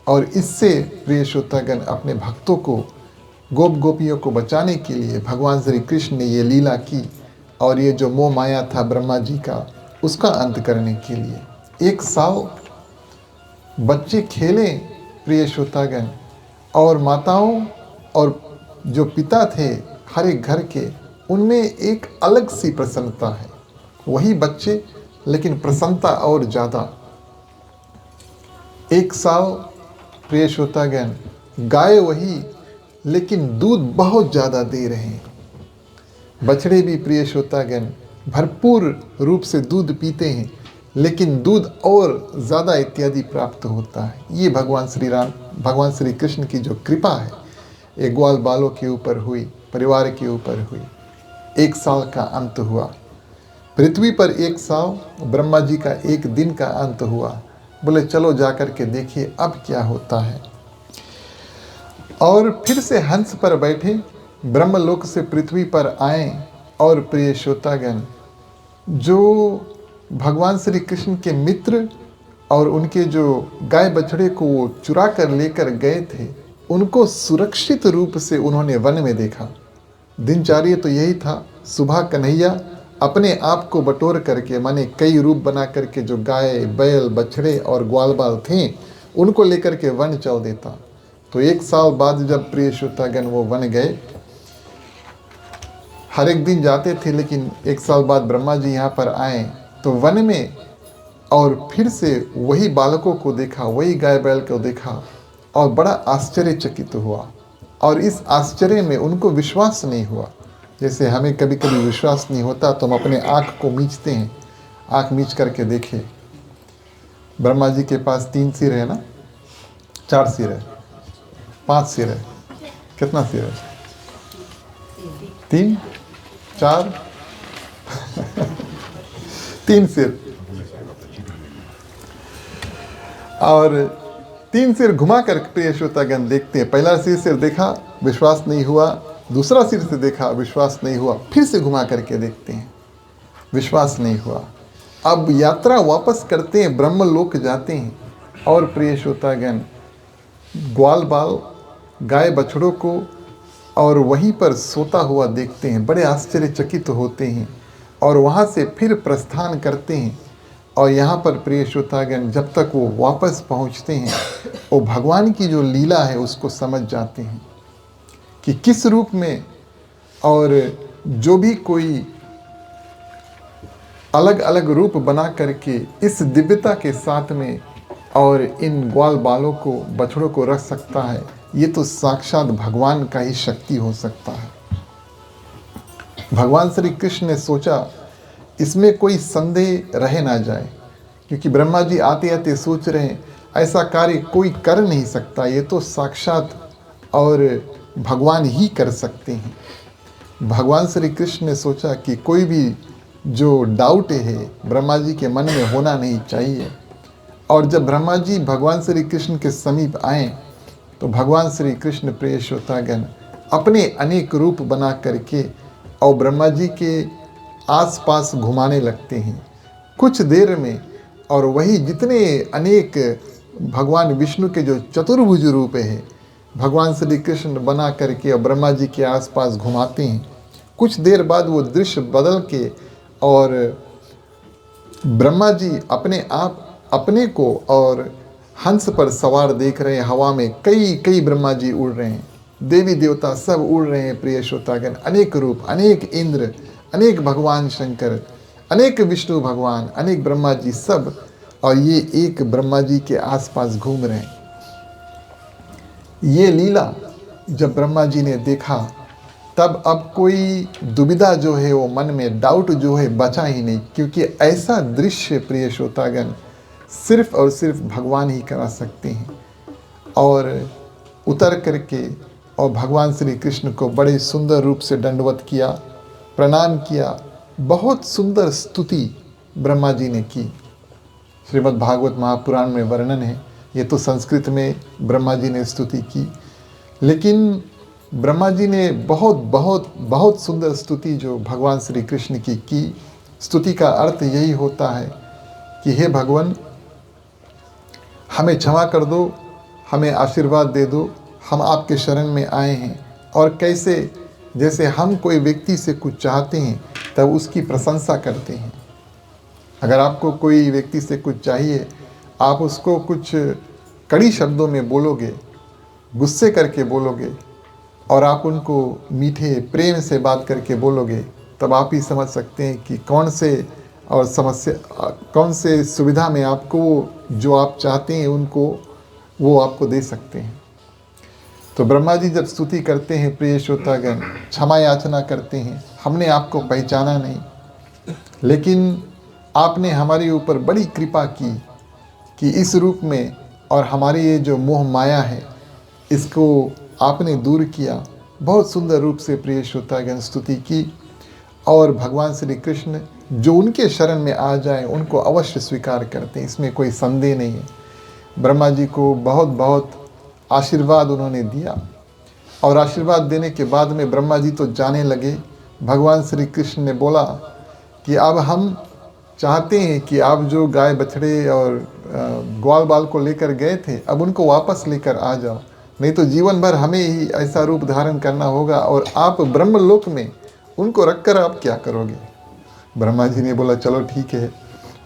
और इससे प्रिय श्रोतागण अपने भक्तों को गोप गोपियों को बचाने के लिए भगवान श्री कृष्ण ने ये लीला की और ये जो मोह माया था ब्रह्मा जी का उसका अंत करने के लिए 1 साल बच्चे खेले प्रिय श्रोतागण, और माताओं और जो पिता थे हर एक घर के उनमें एक अलग सी प्रसन्नता है। वही बच्चे लेकिन प्रसन्नता और ज़्यादा। 1 साल प्रिय श्रोतागण गाय वही लेकिन दूध बहुत ज़्यादा दे रहे हैं। बछड़े भी प्रिय श्रोतागण भरपूर रूप से दूध पीते हैं लेकिन दूध और ज़्यादा इत्यादि प्राप्त होता है। ये भगवान श्री कृष्ण की जो कृपा है ये ग्वाल बालों के ऊपर हुई, परिवार के ऊपर हुई। 1 साल का अंत हुआ पृथ्वी पर। 1 साल ब्रह्मा जी का 1 दिन का अंत हुआ। बोले चलो जाकर के देखिए अब क्या होता है। और फिर से हंस पर बैठे ब्रह्मलोक से पृथ्वी पर आए और प्रिय श्रोतागण जो भगवान श्री कृष्ण के मित्र और उनके जो गाय बछड़े को वो चुरा कर लेकर गए थे उनको सुरक्षित रूप से उन्होंने वन में देखा। दिनचर्या तो यही था, सुबह कन्हैया अपने आप को बटोर करके माने कई रूप बना करके जो गाय बैल बछड़े और ग्वाल बाल थे उनको लेकर के वन चल देता। तो 1 साल बाद जब प्रिय श्रोतागण वो वन गए, हर एक दिन जाते थे, लेकिन 1 साल बाद ब्रह्मा जी यहाँ पर आए तो वन में और फिर से वही बालकों को देखा, वही गाय बैल को देखा और बड़ा आश्चर्यचकित हुआ। और इस आश्चर्य में उनको विश्वास नहीं हुआ। जैसे हमें कभी कभी विश्वास नहीं होता तो हम अपने आँख को मीचते हैं, आँख मीच करके देखें। ब्रह्मा जी के पास 3 सिर है ना, 4 सिर है, 5 सिर है, कितना सिर है? 3, 4 3 सिर। और 3 सिर घुमा कर प्रिय श्रोतागण देखते हैं। पहला सिर देखा, विश्वास नहीं हुआ, दूसरा सिर से देखा, विश्वास नहीं हुआ, फिर से घुमा करके देखते हैं, विश्वास नहीं हुआ। अब यात्रा वापस करते हैं, ब्रह्मलोक जाते हैं और प्रिय श्रोतागण ग्वाल बाल गाय बछड़ों को और वहीं पर सोता हुआ देखते हैं, बड़े आश्चर्यचकित होते हैं और वहाँ से फिर प्रस्थान करते हैं। और यहाँ पर प्रिय श्रोतागण जब तक वो वापस पहुँचते हैं, वो भगवान की जो लीला है उसको समझ जाते हैं कि किस रूप में, और जो भी कोई अलग अलग रूप बना करके इस दिव्यता के साथ में और इन ग्वाल बालों को, बछड़ों को रख सकता है, ये तो साक्षात भगवान का ही शक्ति हो सकता है। भगवान श्री कृष्ण ने सोचा इसमें कोई संदेह रह ना जाए, क्योंकि ब्रह्मा जी आते आते सोच रहे हैं ऐसा कार्य कोई कर नहीं सकता, ये तो साक्षात और भगवान ही कर सकते हैं। भगवान श्री कृष्ण ने सोचा कि कोई भी जो डाउट है ब्रह्मा जी के मन में होना नहीं चाहिए। और जब ब्रह्मा जी भगवान श्री कृष्ण के समीप आए तो भगवान श्री कृष्ण प्रिय श्रोतागण अपने अनेक रूप बना करके और ब्रह्मा जी के आसपास घुमाने लगते हैं कुछ देर में। और वही जितने अनेक भगवान विष्णु के जो चतुर्भुज रूप है भगवान श्री कृष्ण बना करके और ब्रह्मा जी के आसपास घुमाते हैं। कुछ देर बाद वो दृश्य बदल के और ब्रह्मा जी अपने को और हंस पर सवार देख रहे हैं। हवा में कई ब्रह्मा जी उड़ रहे हैं, देवी देवता सब उड़ रहे हैं प्रिय श्रोतागण, अनेक रूप, अनेक इंद्र, अनेक भगवान शंकर, अनेक विष्णु भगवान, अनेक ब्रह्मा जी सब, और ये एक ब्रह्मा जी के आसपास घूम रहे हैं। ये लीला जब ब्रह्मा जी ने देखा तब अब कोई दुविधा जो है वो मन में, डाउट जो है बचा ही नहीं, क्योंकि ऐसा दृश्य प्रिय श्रोतागण सिर्फ और सिर्फ भगवान ही करा सकते हैं। और उतर करके और भगवान श्री कृष्ण को बड़े सुंदर रूप से दंडवत किया, प्रणाम किया, बहुत सुंदर स्तुति ब्रह्मा जी ने की। श्रीमद् भागवत महापुराण में वर्णन है, ये तो संस्कृत में ब्रह्मा जी ने स्तुति की, लेकिन ब्रह्मा जी ने बहुत सुंदर स्तुति जो भगवान श्री कृष्ण की स्तुति का अर्थ यही होता है कि हे भगवान, हमें क्षमा कर दो, हमें आशीर्वाद दे दो, हम आपके शरण में आए हैं। और कैसे, जैसे हम कोई व्यक्ति से कुछ चाहते हैं तब उसकी प्रशंसा करते हैं। अगर आपको कोई व्यक्ति से कुछ चाहिए, आप उसको कुछ कड़ी शब्दों में बोलोगे, गुस्से करके बोलोगे, और आप उनको मीठे प्रेम से बात करके बोलोगे, तब आप ही समझ सकते हैं कि कौन से सुविधा में आपको जो आप चाहते हैं उनको वो आपको दे सकते हैं। तो ब्रह्मा जी जब स्तुति करते हैं प्रिय श्रोतागण, क्षमा याचना करते हैं, हमने आपको पहचाना नहीं, लेकिन आपने हमारे ऊपर बड़ी कृपा की कि इस रूप में, और हमारी ये जो मोह माया है इसको आपने दूर किया। बहुत सुंदर रूप से प्रिय श्रोतागण स्तुति की। और भगवान श्री कृष्ण जो उनके शरण में आ जाए उनको अवश्य स्वीकार करते हैं, इसमें कोई संदेह नहीं है। ब्रह्मा जी को बहुत आशीर्वाद उन्होंने दिया, और आशीर्वाद देने के बाद में ब्रह्मा जी तो जाने लगे। भगवान श्री कृष्ण ने बोला कि अब हम चाहते हैं कि आप जो गाय बछड़े और ग्वाल बाल को लेकर गए थे, अब उनको वापस लेकर आ जाओ, नहीं तो जीवन भर हमें ही ऐसा रूप धारण करना होगा, और आप ब्रह्मलोक में उनको रखकर आप क्या करोगे। ब्रह्मा जी ने बोला चलो ठीक है।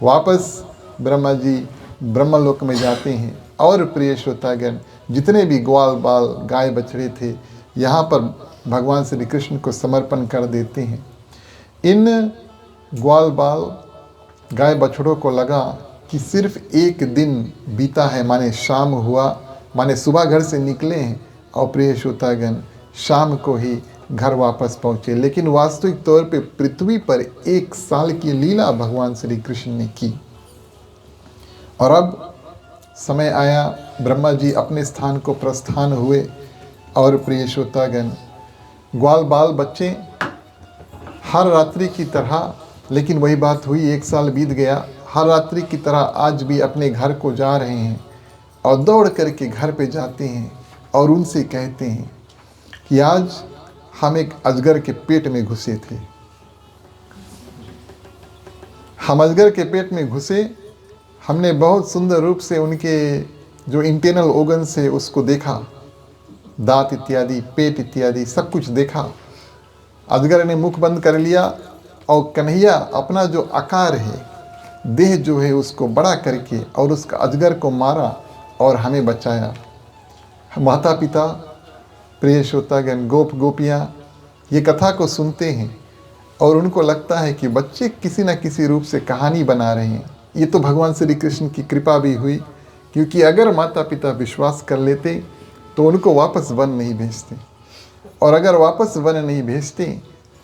वापस ब्रह्मा जी ब्रह्मलोक में जाते हैं, और प्रिय श्रोतागण जितने भी ग्वाल बाल गाय बछड़े थे यहाँ पर भगवान श्री कृष्ण को समर्पण कर देते हैं। इन ग्वाल बाल गाय बछड़ों को लगा कि सिर्फ एक दिन बीता है, माने शाम हुआ, माने सुबह घर से निकले हैं और प्रिय श्रोतागण शाम को ही घर वापस पहुँचे। लेकिन वास्तविक तौर पे पृथ्वी पर 1 साल की लीला भगवान श्री कृष्ण ने की। और अब समय आया, ब्रह्मा जी अपने स्थान को प्रस्थान हुए और प्रिय श्रोतागण, ग्वाल बाल बच्चे हर रात्रि की तरह, लेकिन वही बात हुई, 1 साल बीत गया, हर रात्रि की तरह आज भी अपने घर को जा रहे हैं और दौड़ करके घर पे जाते हैं और उनसे कहते हैं कि आज हम एक अजगर के पेट में घुसे थे, हम अजगर के पेट में घुसे, हमने बहुत सुंदर रूप से उनके जो इंटरनल ऑर्गन से उसको देखा, दांत इत्यादि, पेट इत्यादि सब कुछ देखा। अजगर ने मुख बंद कर लिया और कन्हैया अपना जो आकार है, देह जो है, उसको बड़ा करके और उसका अजगर को मारा और हमें बचाया। माता पिता, प्रिय श्रोतागण, गोप गोपियाँ ये कथा को सुनते हैं और उनको लगता है कि बच्चे किसी न किसी रूप से कहानी बना रहे हैं। ये तो भगवान श्री कृष्ण की कृपा भी हुई, क्योंकि अगर माता पिता विश्वास कर लेते तो उनको वापस वन नहीं भेजते, और अगर वापस वन नहीं भेजते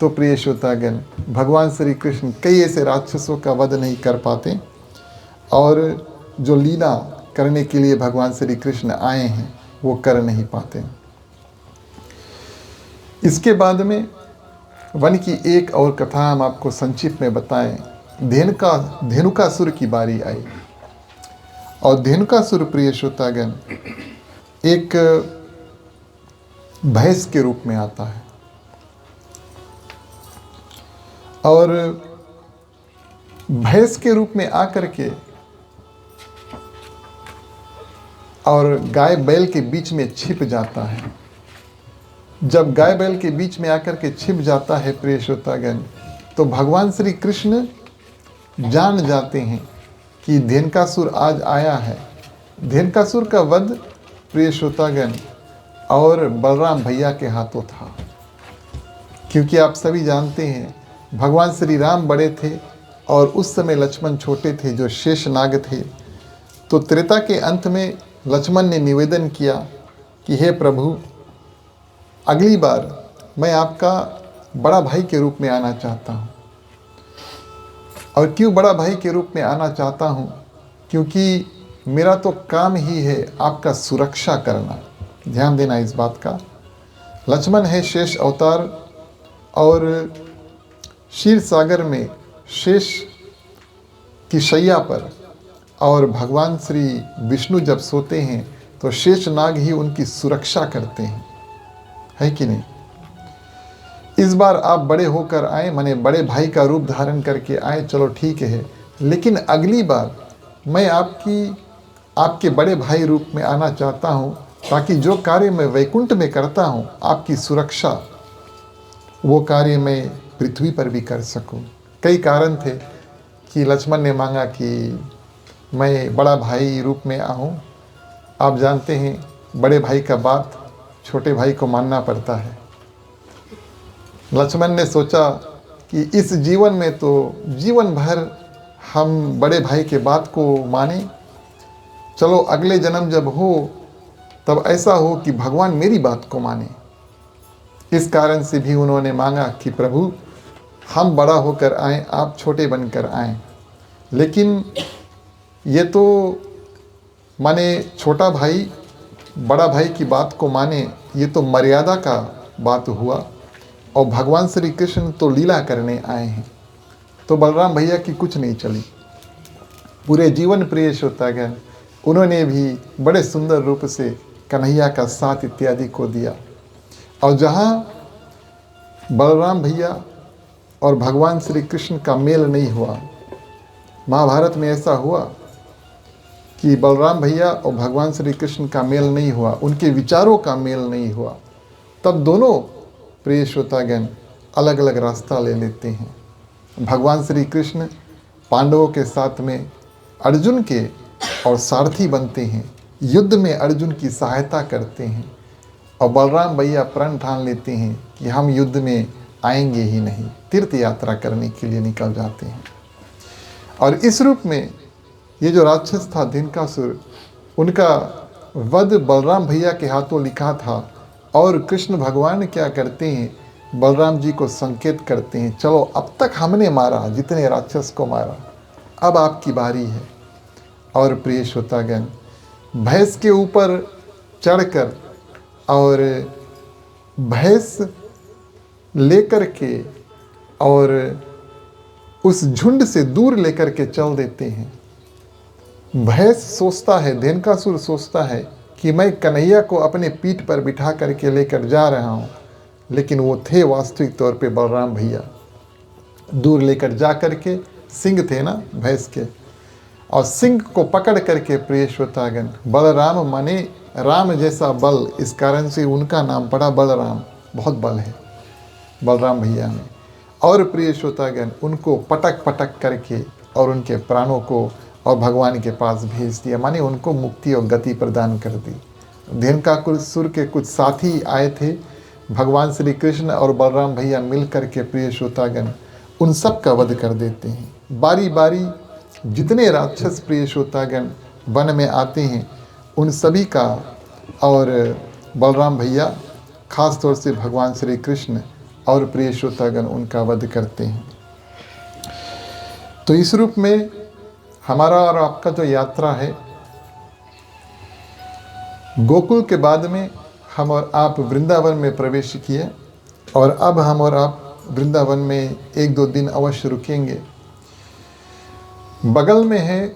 तो प्रिय श्रोतागण, भगवान श्री कृष्ण कई ऐसे राक्षसों का वध नहीं कर पाते, और जो लीला करने के लिए भगवान श्री कृष्ण आए हैं वो कर नहीं पाते। इसके बाद में वन की एक और कथा हम आपको संक्षिप्त में बताएं। धेनुकासुर की बारी आई, और धेनुकासुर प्रिय श्रोतागण एक भैंस के रूप में आता है, और भैंस के रूप में आकर के और गाय बैल के बीच में छिप जाता है। जब गाय बैल के बीच में आकर के छिप जाता है प्रिय श्रोतागण, तो भगवान श्री कृष्ण जान जाते हैं कि धेनुकासुर आज आया है। धेनुकासुर का वध प्रिय श्रोतागण और बलराम भैया के हाथों था, क्योंकि आप सभी जानते हैं भगवान श्री राम बड़े थे और उस समय लक्ष्मण छोटे थे जो शेषनाग थे। तो त्रेता के अंत में लक्ष्मण ने निवेदन किया कि हे प्रभु, अगली बार मैं आपका बड़ा भाई के रूप में आना चाहता हूँ। और क्यों बड़ा भाई के रूप में आना चाहता हूँ? क्योंकि मेरा तो काम ही है आपका सुरक्षा करना। ध्यान देना इस बात का। लक्ष्मण है शेष अवतार, और क्षीर सागर में शेष की शैया पर और भगवान श्री विष्णु जब सोते हैं तो शेष नाग ही उनकी सुरक्षा करते हैं, है कि नहीं? इस बार आप बड़े होकर आए, माने बड़े भाई का रूप धारण करके आए, चलो ठीक है, लेकिन अगली बार मैं आपके बड़े भाई रूप में आना चाहता हूँ, ताकि जो कार्य मैं वैकुंठ में करता हूँ आपकी सुरक्षा, वो कार्य मैं पृथ्वी पर भी कर सकूं। कई कारण थे कि लक्ष्मण ने मांगा कि मैं बड़ा भाई रूप में आऊं। आप जानते हैं बड़े भाई का बात छोटे भाई को मानना पड़ता है। लक्ष्मण ने सोचा कि इस जीवन में तो जीवन भर हम बड़े भाई के बात को माने, चलो अगले जन्म जब हो तब ऐसा हो कि भगवान मेरी बात को माने। इस कारण से भी उन्होंने मांगा कि प्रभु हम बड़ा होकर आएँ, आप छोटे बनकर आएँ। लेकिन ये तो माने छोटा भाई बड़ा भाई की बात को माने, ये तो मर्यादा का बात हुआ, और भगवान श्री कृष्ण तो लीला करने आए हैं। तो बलराम भैया की कुछ नहीं चली। पूरे जीवन प्रिय श्रोतागण उन्होंने भी बड़े सुंदर रूप से कन्हैया का साथ इत्यादि को दिया। और जहाँ बलराम भैया और भगवान श्री कृष्ण का मेल नहीं हुआ, महाभारत में ऐसा हुआ कि बलराम भैया और भगवान श्री कृष्ण का मेल नहीं हुआ, उनके विचारों का मेल नहीं हुआ, तब दोनों प्रिय श्रोतागण अलग अलग रास्ता ले लेते हैं। भगवान श्री कृष्ण पांडवों के साथ में अर्जुन के और सारथी बनते हैं, युद्ध में अर्जुन की सहायता करते हैं, और बलराम भैया प्रण ठान लेते हैं कि हम युद्ध में आएंगे ही नहीं, तीर्थ यात्रा करने के लिए निकल जाते हैं। और इस रूप में ये जो राक्षस था धेनुकासुर, उनका वध बलराम भैया के हाथों लिखा था। और कृष्ण भगवान क्या करते हैं, बलराम जी को संकेत करते हैं, चलो अब तक हमने मारा जितने राक्षस को मारा, अब आपकी बारी है। और प्रिय श्रोतागण, भैंस के ऊपर चढ़कर और भैंस लेकर के और उस झुंड से दूर लेकर के चल देते हैं। भैंस सोचता है, धेनुकासुर सोचता है कि मैं कन्हैया को अपने पीठ पर बिठा करके लेकर जा रहा हूँ, लेकिन वो थे वास्तविक तौर पे बलराम भैया। दूर लेकर जा करके, सिंह थे ना भैंस के, और सिंह को पकड़ करके प्रिय श्रोतागण, बलराम माने राम जैसा बल, इस कारण से उनका नाम पड़ा बलराम। बहुत बल है बलराम भैया में। और प्रिय श्रोतागण, उनको पटक पटक करके और उनके प्राणों को और भगवान के पास भेज दिया, माने उनको मुक्ति और गति प्रदान कर दी। धेनुकासुर के कुछ साथी आए थे, भगवान श्री कृष्ण और बलराम भैया मिल करके प्रिय श्रोतागण उन सब का वध कर देते हैं। बारी बारी जितने राक्षस प्रिय श्रोतागण वन में आते हैं उन सभी का, और बलराम भैया खास तौर से भगवान श्री कृष्ण और प्रिय श्रोतागण उनका वध करते हैं। तो इस रूप में हमारा और आपका जो यात्रा है, गोकुल के बाद में हम और आप वृंदावन में प्रवेश किए, और अब हम और आप वृंदावन में 1-2 दिन अवश्य रुकेंगे। बगल में है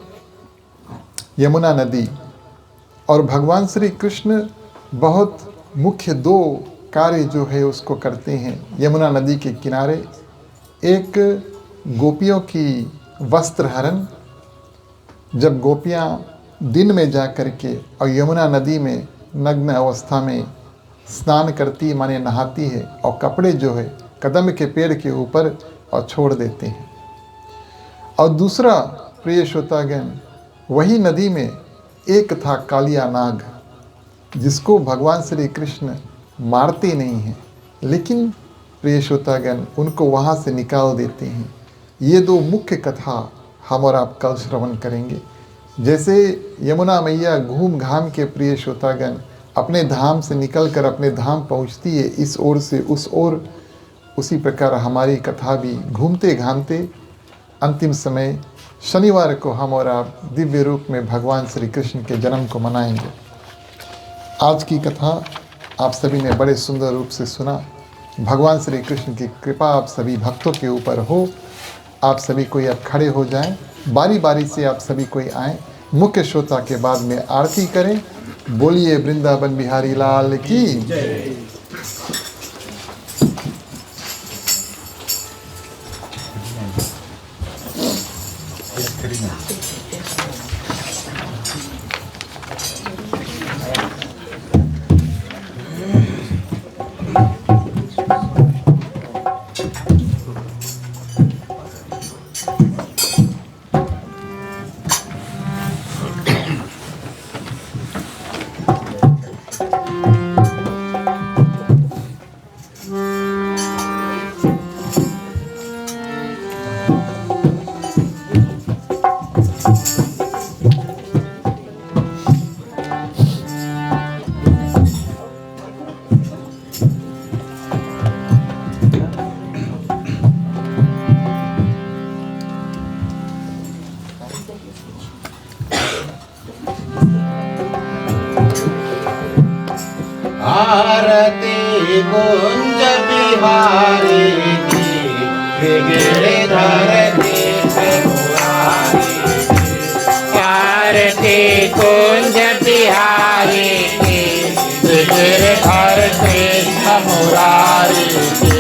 यमुना नदी, और भगवान श्री कृष्ण बहुत मुख्य 2 कार्य जो है उसको करते हैं यमुना नदी के किनारे। एक, गोपियों की वस्त्र हरण। जब गोपियाँ दिन में जा कर के और यमुना नदी में नग्न अवस्था में स्नान करती, माने नहाती है, और कपड़े जो है कदम के पेड़ के ऊपर और छोड़ देते हैं। और दूसरा प्रिय श्रोतागण, वही नदी में एक था कालिया नाग, जिसको भगवान श्री कृष्ण मारते नहीं हैं, लेकिन प्रिय श्रोतागण उनको वहाँ से निकाल देते हैं। ये 2 मुख्य कथा हम और आप कल श्रवण करेंगे। जैसे यमुना मैया घूम घाम के प्रिय श्रोतागण अपने धाम से निकलकर अपने धाम पहुँचती है इस ओर से उस ओर, उसी प्रकार हमारी कथा भी घूमते घामते अंतिम समय शनिवार को हम और आप दिव्य रूप में भगवान श्री कृष्ण के जन्म को मनाएंगे। आज की कथा आप सभी ने बड़े सुंदर रूप से सुना। भगवान श्री कृष्ण की कृपा आप सभी भक्तों के ऊपर हो। आप सभी कोई अब खड़े हो जाएं, बारी बारी से आप सभी कोई आएँ, मुख्य श्रोता के बाद में आरती करें। बोलिए वृंदावन बिहारी लाल की जय। आरती गुंज बिहारी की, गिरधर आरती कुंज बिहारी की, गिरधर कृष्ण मुरारी की।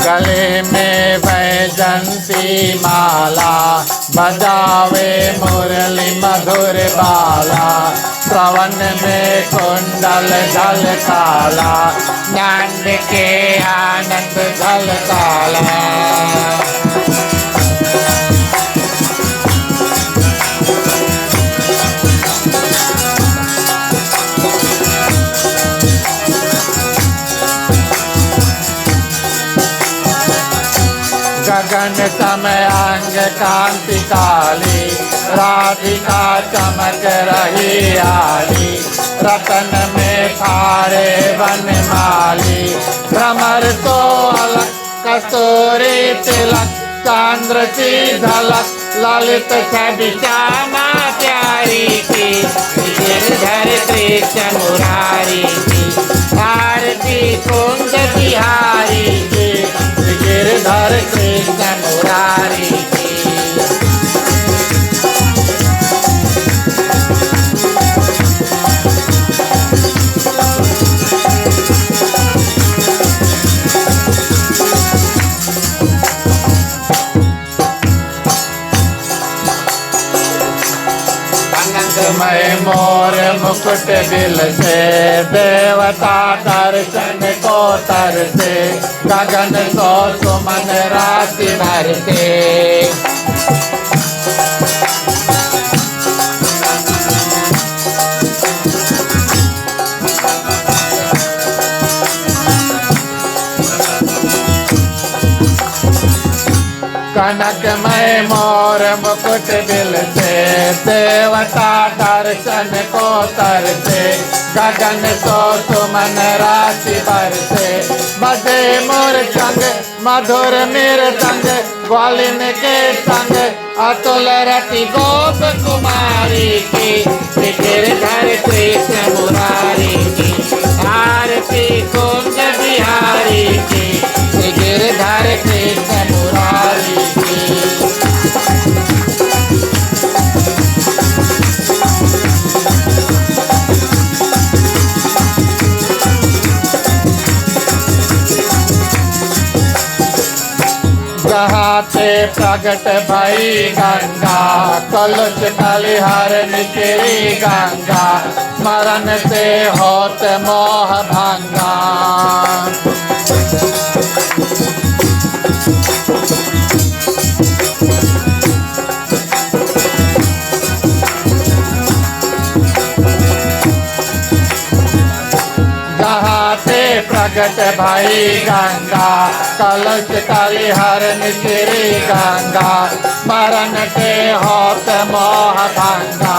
गले में वैजंती माला, बजावे मुरली मधुर बाला। श्रवण में कुंडल झल काला, नंद के आनंद झल काला। गगन समय अंग कांति काली, राधिका चमक रही आली, रतन में थारे वनमाली, भ्रमर तो अलग कस्तूरी तिलक, चांद्र की झलक ललित छवि श्यामा प्यारी की, गिरधर कृष्ण मुरारी की, आरती कुंज बिहारी की, गिरधर कृष्ण मुरारी की। मैं मोर मुकुट दिल से, देवता दर्शन को तरसे, गगन को सुमन राशि भरते। कनकमय मोर मुकुट बिल से, देवता दर्शन को तरसे, गगन को सुमन राशि बरसे, बजे मोर संग मधुर मृदंग, ग्वालिन के संग अतुल रति गोप कुमारी की, गिरधर कृष्ण मुरारी की, आरती कुंज बिहारी की, गिरधर कृष्ण मुरारी की। जहाँ से प्रगट भई गंगा, कलुष कलिहरण तेरी गंगा, स्मरण से होत मोह भंगा। जहाँ से प्रगट भई गंगा, कलुष कलिहरण तेरी गंगा, स्मरण से होत मोह भंगा।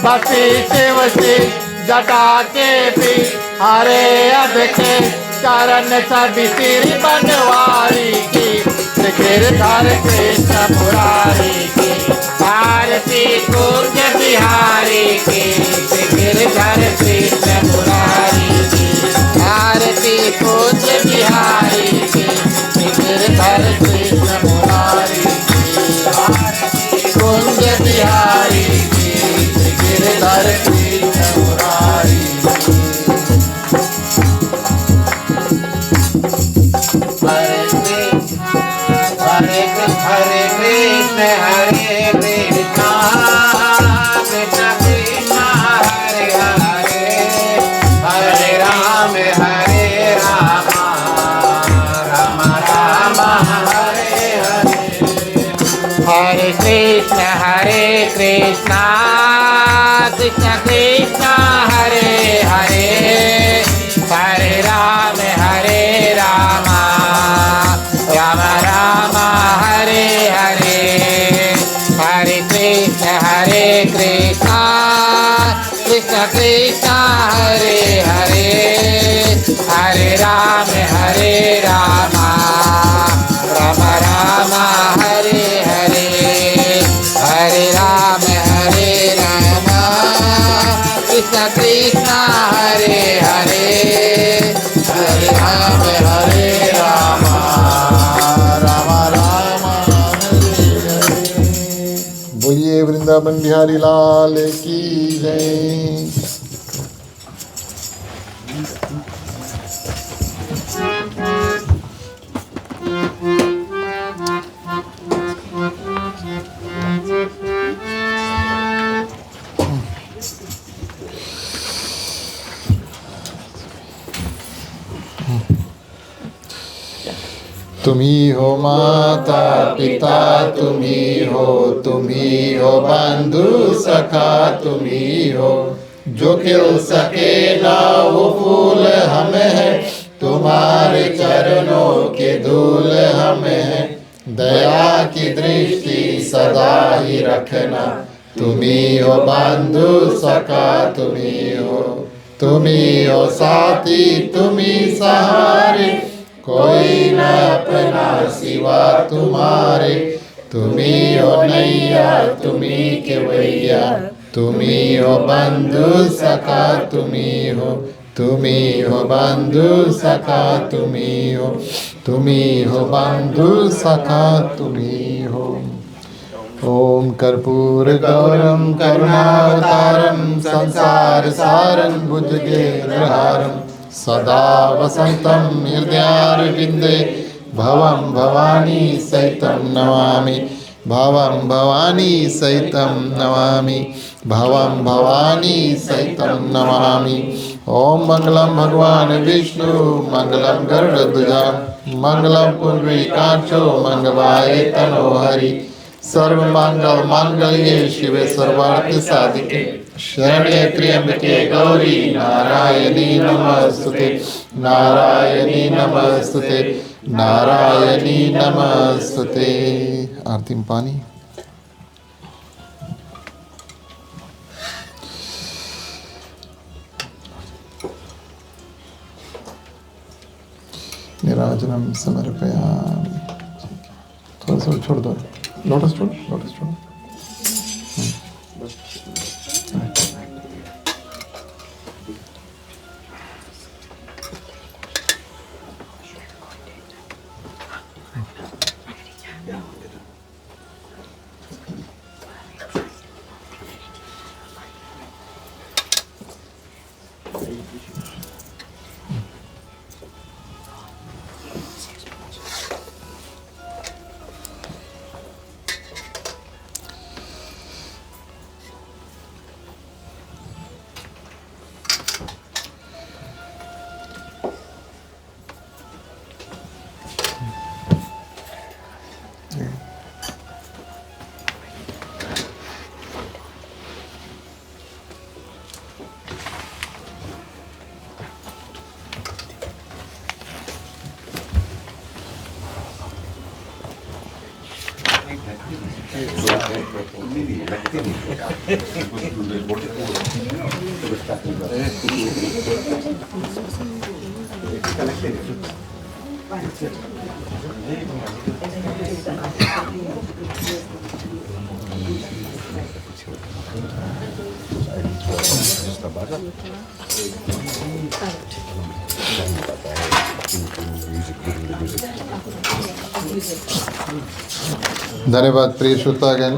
बसी शिव सी जटा के भी, हरे अध के चरण सभी सिर बनवारी की, गिरधर कृष्ण मुरारी की, आरती कुंज बिहारी की, गिरधर कृष्ण मुरारी की, आरती कुंज बिहारी की, गिरधर कृष्ण मुरारी की, आरती कुंज बिहारी की, गिरधर कृष्ण मुरारी की। हरे कृष्ण हरे कृष्ण, कृष्ण कृष्ण हरे हरे, हरे राम राम राम हरे हरे। हरे कृष्ण कृष्ण कृष्ण हरे हरे, हरे राम राम राम हरे हरे। हरे कृष्ण कृष्ण कृष्ण हरे हरे, हरे राम राम हरे हरे, हरे राम कृष्ण कृष्ण हरे हरे, हरे राम राम राम हरे हरे। बोलिए वृंदावन बिहारी लाल की जय। तुम्ही हो माता पिता, तुम्ही हो बंधु सखा, तुम्ही हो जो खिल सके ना वो फूल हम है, तुम्हारे चरणों के धूल हम है। दया की दृष्टि सदा ही रखना, तुम्ही हो बंधु सखा तुम्ही हो साथी तुम्ही सहारे, कोई न अपना सिवा तुम्हारे, तुम्ही हो नैया तुम्ही केवैया, तुम्ही हो बंधु सखा तुम्ही हो बंधु सखा तुम्ही हो बंधु सखा तुम्ही हो। ओम कर्पूर गौरम करुणावतारम संसार सारं भुजगेन्द्रहारं सदा वसंतं हृदयारविन्दे भवं भवानी सहितं नमामि, भवं भवानी सहितं नमामि, भवं भवानी सहितं नमामि। ओम मंगलम भगवान विष्णु मंगलम गरुड़ध्वजा मंगलम पुंडरीकाक्षो मंगलाय तनोहरि, सर्वमंगल मांगल्ये शिवे सर्वार्थ साधिके, शरण्ये त्र्यंबके गौरी नारायणी नमस्तुते, नारायणी नमस्तुते, नारायणी नमस्तुते। आरती में पानी। निराजनम समर्पयामि। थोड़ा सा छोड़ दो, लोटस छोड़, लोटस छोड़। धन्यवाद प्रिय श्रोतागण,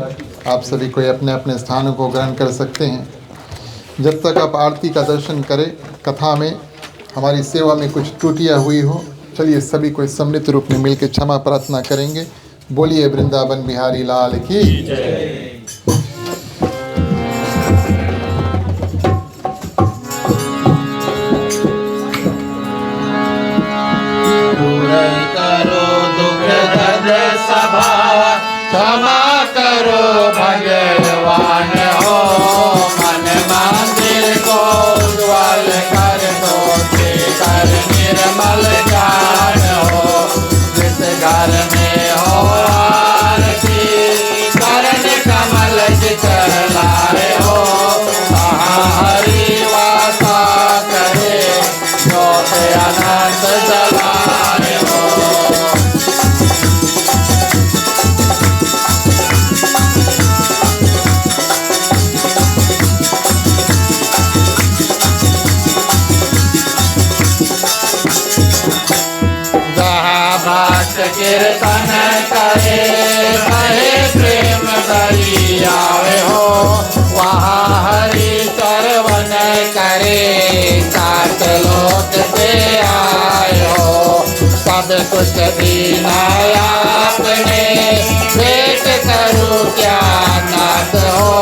आप सभी कोई अपने अपने स्थानों को ग्रहण कर सकते हैं। जब तक आप आरती का दर्शन करें, कथा में हमारी सेवा में कुछ त्रुटियां हुई हो, चलिए सभी को सम्मिलित रूप में मिलकर क्षमा प्रार्थना करेंगे। बोलिए वृंदावन बिहारी लाल की जय। क्षमा करो भगवान हो, मन मंदिर को उज्ज्वल कर दो, कर निर्मल ज्ञान हो, जिस घर में हो आरती करण कमल चलाए हो, कहाँ हरि वासा करे ज्योत अनंत जलाए हो। कीर्तन करे कहे प्रेम दरियावे हो, वहाँ हरि सरवन करे सात लोक से आए हो। सब कुछ दीना आपने भेंट करूँ क्या नाथ हो,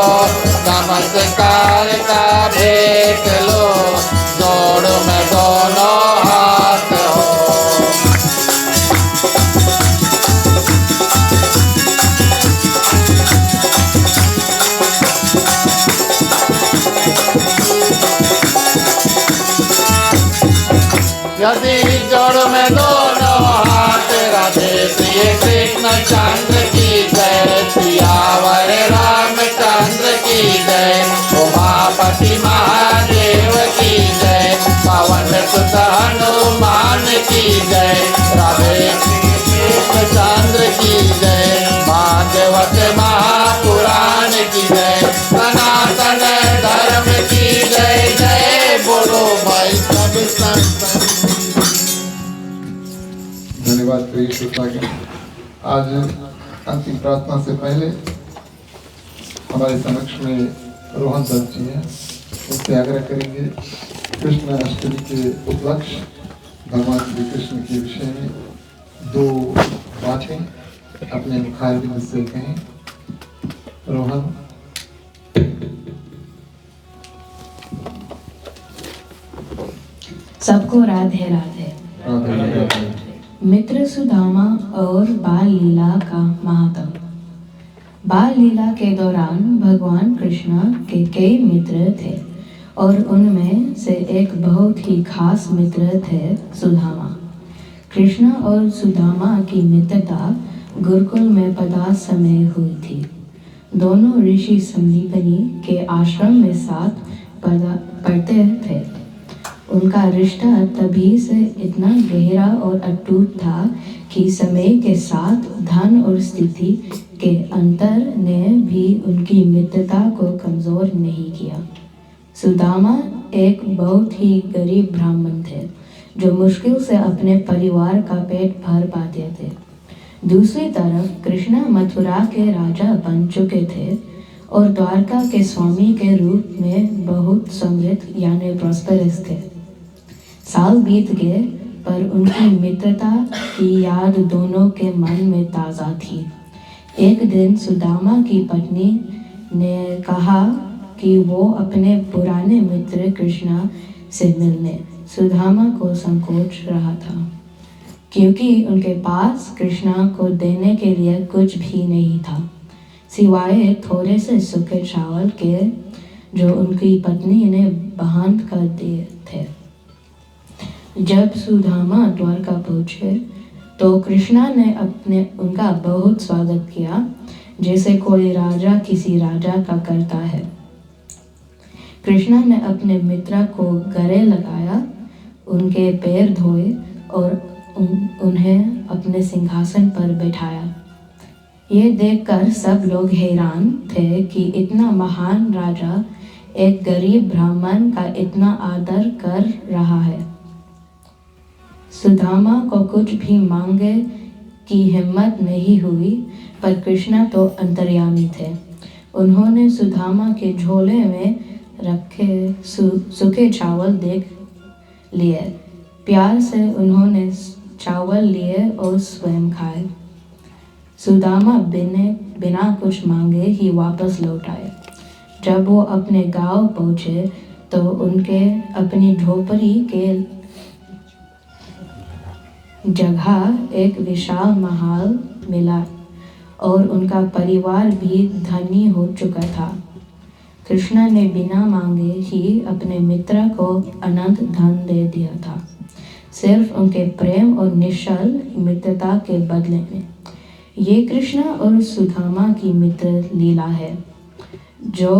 नमस्कार का भेंट लो जोड़ में दोनों हाथ हो। यदि जोड़ में दोनों हाथ, राधे प्रिय कृष्ण चंद्र की जय, सियावर रामचंद्र की प्रिय श्रोतागण, आज अंतिम प्रार्थना से पहले हमारे समक्ष में रोहन दत्त जी हैं। उससे आग्रह करेंगे कृष्ण अष्टमी के उपलक्ष्य भगवान श्री कृष्ण के विषय में 2 बातें अपने मुखारबिंद से कहें। रोहन। सबको राधे राधे। मित्र सुदामा और बाल लीला का महात्म। बाल लीला के दौरान भगवान कृष्ण के कई मित्र थे और उनमें से एक बहुत ही खास मित्र थे सुदामा। कृष्ण और सुदामा की मित्रता गुरुकुल में पदार्थ समय हुई थी। दोनों ऋषि संदीपनी के आश्रम में साथ पढ़ते थे। उनका रिश्ता तभी से इतना गहरा और अटूट था कि समय के साथ धन और स्थिति के अंतर ने भी उनकी मित्रता को कमजोर नहीं किया। सुदामा एक बहुत ही गरीब ब्राह्मण थे जो मुश्किल से अपने परिवार का पेट भर पाते थे। दूसरी तरफ कृष्ण मथुरा के राजा बन चुके थे और द्वारका के स्वामी के रूप में बहुत समृद्ध यानी प्रॉस्परस थे। साल बीत गए पर उनकी मित्रता की याद दोनों के मन में ताज़ा थी। एक दिन सुदामा की पत्नी ने कहा कि वो अपने पुराने मित्र कृष्ण से मिलने। सुदामा को संकोच रहा था क्योंकि उनके पास कृष्ण को देने के लिए कुछ भी नहीं था सिवाय थोड़े से सूखे चावल के जो उनकी पत्नी ने बांध कर दिए थे। जब सुदामा द्वारका पहुंचे तो कृष्णा ने उनका बहुत स्वागत किया जैसे कोई राजा किसी राजा का करता है। कृष्णा ने अपने मित्र को गले लगाया, उनके पैर धोए और उन्हें अपने सिंहासन पर बैठाया। ये देखकर सब लोग हैरान थे कि इतना महान राजा एक गरीब ब्राह्मण का इतना आदर कर रहा है। सुदामा को कुछ भी मांगे की हिम्मत नहीं हुई पर कृष्ण तो अंतर्यामी थे। उन्होंने सुदामा के झोले में रखे सूखे चावल देख लिए। प्यार से उन्होंने चावल लिए और स्वयं खाए। सुदामा बिना कुछ मांगे ही वापस लौट आए। जब वो अपने गांव पहुंचे तो उनके अपनी झोपड़ी के जगह एक विशाल महल मिला और उनका परिवार भी धनी हो चुका था। कृष्ण ने बिना मांगे ही अपने मित्र को अनंत धन दे दिया था, सिर्फ उनके प्रेम और निश्चल मित्रता के बदले में। ये कृष्ण और सुदामा की मित्र लीला है जो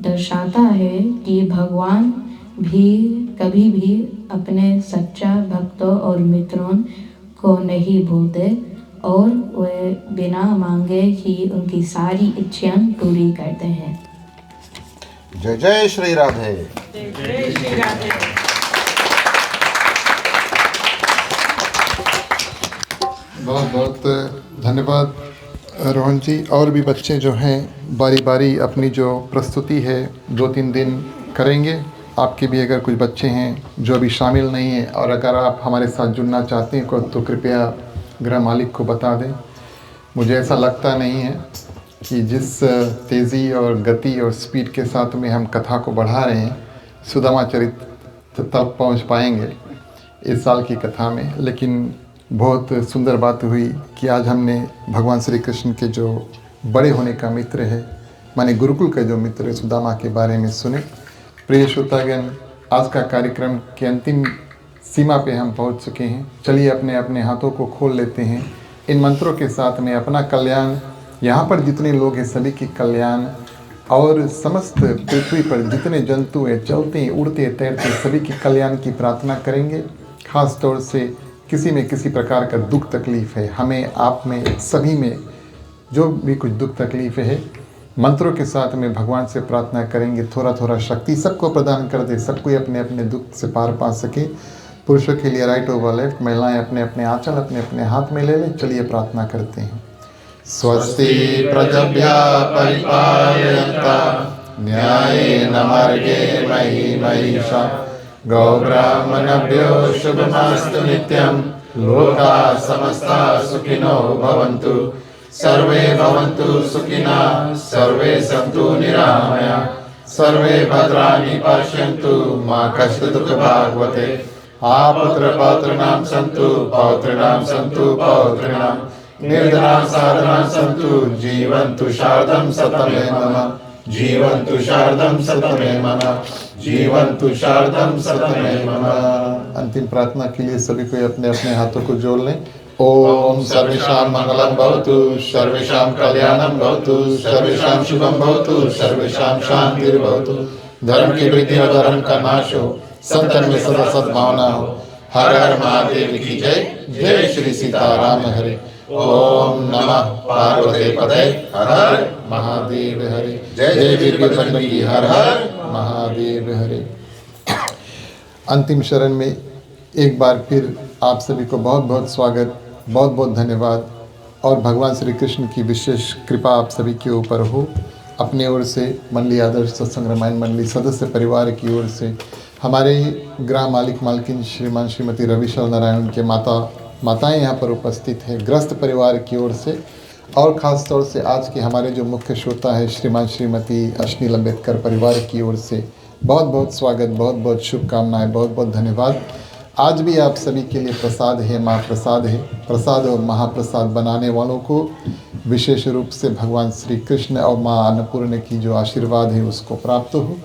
दर्शाता है कि भगवान भी कभी भी अपने सच्चा भक्तों और मित्रों को नहीं भूलते और वे बिना मांगे ही उनकी सारी इच्छाएं पूरी करते हैं। जय जय श्री राधे। जय श्री राधे। बहुत बहुत धन्यवाद रोहन जी। और भी बच्चे जो हैं बारी बारी अपनी जो प्रस्तुति है 2-3 दिन करेंगे। आपके भी अगर कुछ बच्चे हैं जो अभी शामिल नहीं हैं और अगर आप हमारे साथ जुड़ना चाहते हैं तो कृपया गृह मालिक को बता दें। मुझे ऐसा लगता नहीं है कि जिस तेज़ी और गति और स्पीड के साथ में हम कथा को बढ़ा रहे हैं सुदामा चरित्र तक पहुंच पाएंगे इस साल की कथा में। लेकिन बहुत सुंदर बात हुई कि आज हमने भगवान श्री कृष्ण के जो बड़े होने का मित्र है माने गुरुकुल के जो मित्र है सुदामा के बारे में सुने। प्रिय श्रोतागण, आज का कार्यक्रम के अंतिम सीमा पे हम पहुंच चुके हैं। चलिए अपने अपने हाथों को खोल लेते हैं। इन मंत्रों के साथ में अपना कल्याण, यहाँ पर जितने लोग हैं सभी की कल्याण और समस्त पृथ्वी पर जितने जंतु हैं चलते उड़ते तैरते सभी की कल्याण की प्रार्थना करेंगे। खास तौर से किसी में किसी प्रकार का दुख तकलीफ़ है, हमें आप में सभी में जो भी कुछ दुख तकलीफ़ है मंत्रों के साथ में भगवान से प्रार्थना करेंगे थोड़ा थोड़ा शक्ति सबको प्रदान कर दे, सब कोई अपने अपने दुख से पार पा सके। पुरुषों के लिए राइट ओवर लेफ्ट, महिलाएं अपने अपने आंचल अपने अपने हाथ में ले लें। चलिए प्रार्थना करते हैं। स्वस्ति प्रजभ्यः परिपालयन्तां न्यायेन मार्गेण महीं महिषाः गौब्राह्मणेभ्यो शुभमस्तु नित्यं। लोकाः समस्ताः सुखिनो भवन्तु, सर्वे भवन्तु सुखिनः, सर्वे सन्तु निरामयाः, सर्वे भद्राणि पश्यन्तु, मा कश्चित् दुःखभाग् भवेत्। पुत्र पौत्राणां सन्तु, पौत्राणां सन्तु पौत्रिणां, निर्धनाः साधनाः सन्तु, जीवन्तु शारदं शतमे मम, जीवन्तु शारदं शतमे मम, जीवन्तु शारदं शतमे मम। अंतिम प्रार्थना के लिए सभी को अपने अपने हाथों को जोड़ लें। ओम सर्वेषां मंगलं भवतु, सर्वेषां कल्याणं भवतु, सर्वेषां शुभं भवतु, सर्वेषां शांतिर्भवतु। धर्म की वृद्धि और धर्म का नाश हो, संतन में सदा सद्भावना हो। हर हर महादेव की जय। जय श्री सीताराम हरे। ओम नमः पार्वती पते हर हर महादेव हरे। जय वीरभद्र की हर हर महादेव हरे। अंतिम शरण में एक बार फिर आप सभी को बहुत बहुत स्वागत, बहुत बहुत धन्यवाद और भगवान श्री कृष्ण की विशेष कृपा आप सभी के ऊपर हो। अपने ओर से मंडली आदर्श सत्संग रामायण मंडली सदस्य परिवार की ओर से, हमारे ग्राम मालिक मालकिन श्रीमान श्रीमती रविशल नारायण के माताएं यहाँ पर उपस्थित है, ग्रस्त परिवार की ओर से, और ख़ास तौर से आज के हमारे जो मुख्य श्रोता है श्रीमान श्रीमती अश्नील अम्बेडकर परिवार की ओर से बहुत बहुत स्वागत, बहुत बहुत शुभकामनाएं, बहुत बहुत धन्यवाद। आज भी आप सभी के लिए प्रसाद है, महाप्रसाद है। प्रसाद और महाप्रसाद बनाने वालों को विशेष रूप से भगवान श्री कृष्ण और माँ अन्नपूर्ण की जो आशीर्वाद है उसको प्राप्त हो।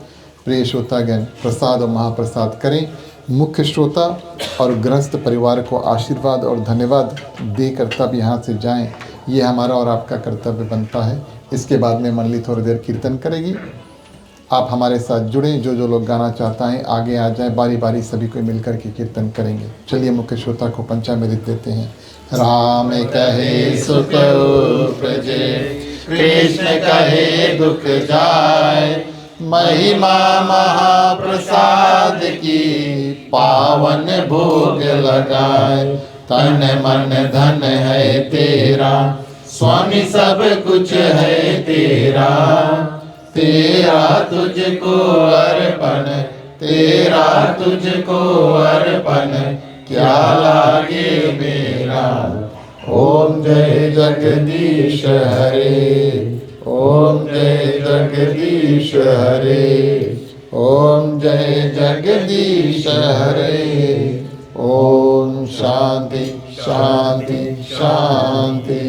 प्रिय श्रोतागण, प्रसाद और महाप्रसाद करें। मुख्य श्रोता और गृहस्थ परिवार को आशीर्वाद और धन्यवाद देकर तब यहाँ से जाएं। ये हमारा और आपका कर्तव्य बनता है। इसके बाद में मंडली थोड़ी देर कीर्तन करेगी। आप हमारे साथ जुड़ें। जो लोग गाना चाहता है आगे आ जाए, बारी बारी सभी को मिलकर के कीर्तन करेंगे। चलिए मुख्य श्रोता को पंचामृत देते हैं। राम कहे सुख उपजे, कृष्ण कहे दुख जाए, महिमा महाप्रसाद की पावन भोग लगाए। तन मन धन है तेरा, स्वामी सब कुछ है तेरा, तेरा तुझको अर्पण, तेरा तुझको अर्पण, क्या लागे मेरा। ओम जय जगदीश हरे, ओम जय जगदीश हरे, ओम जय जगदीश हरे। ओम शांति शांति शांति।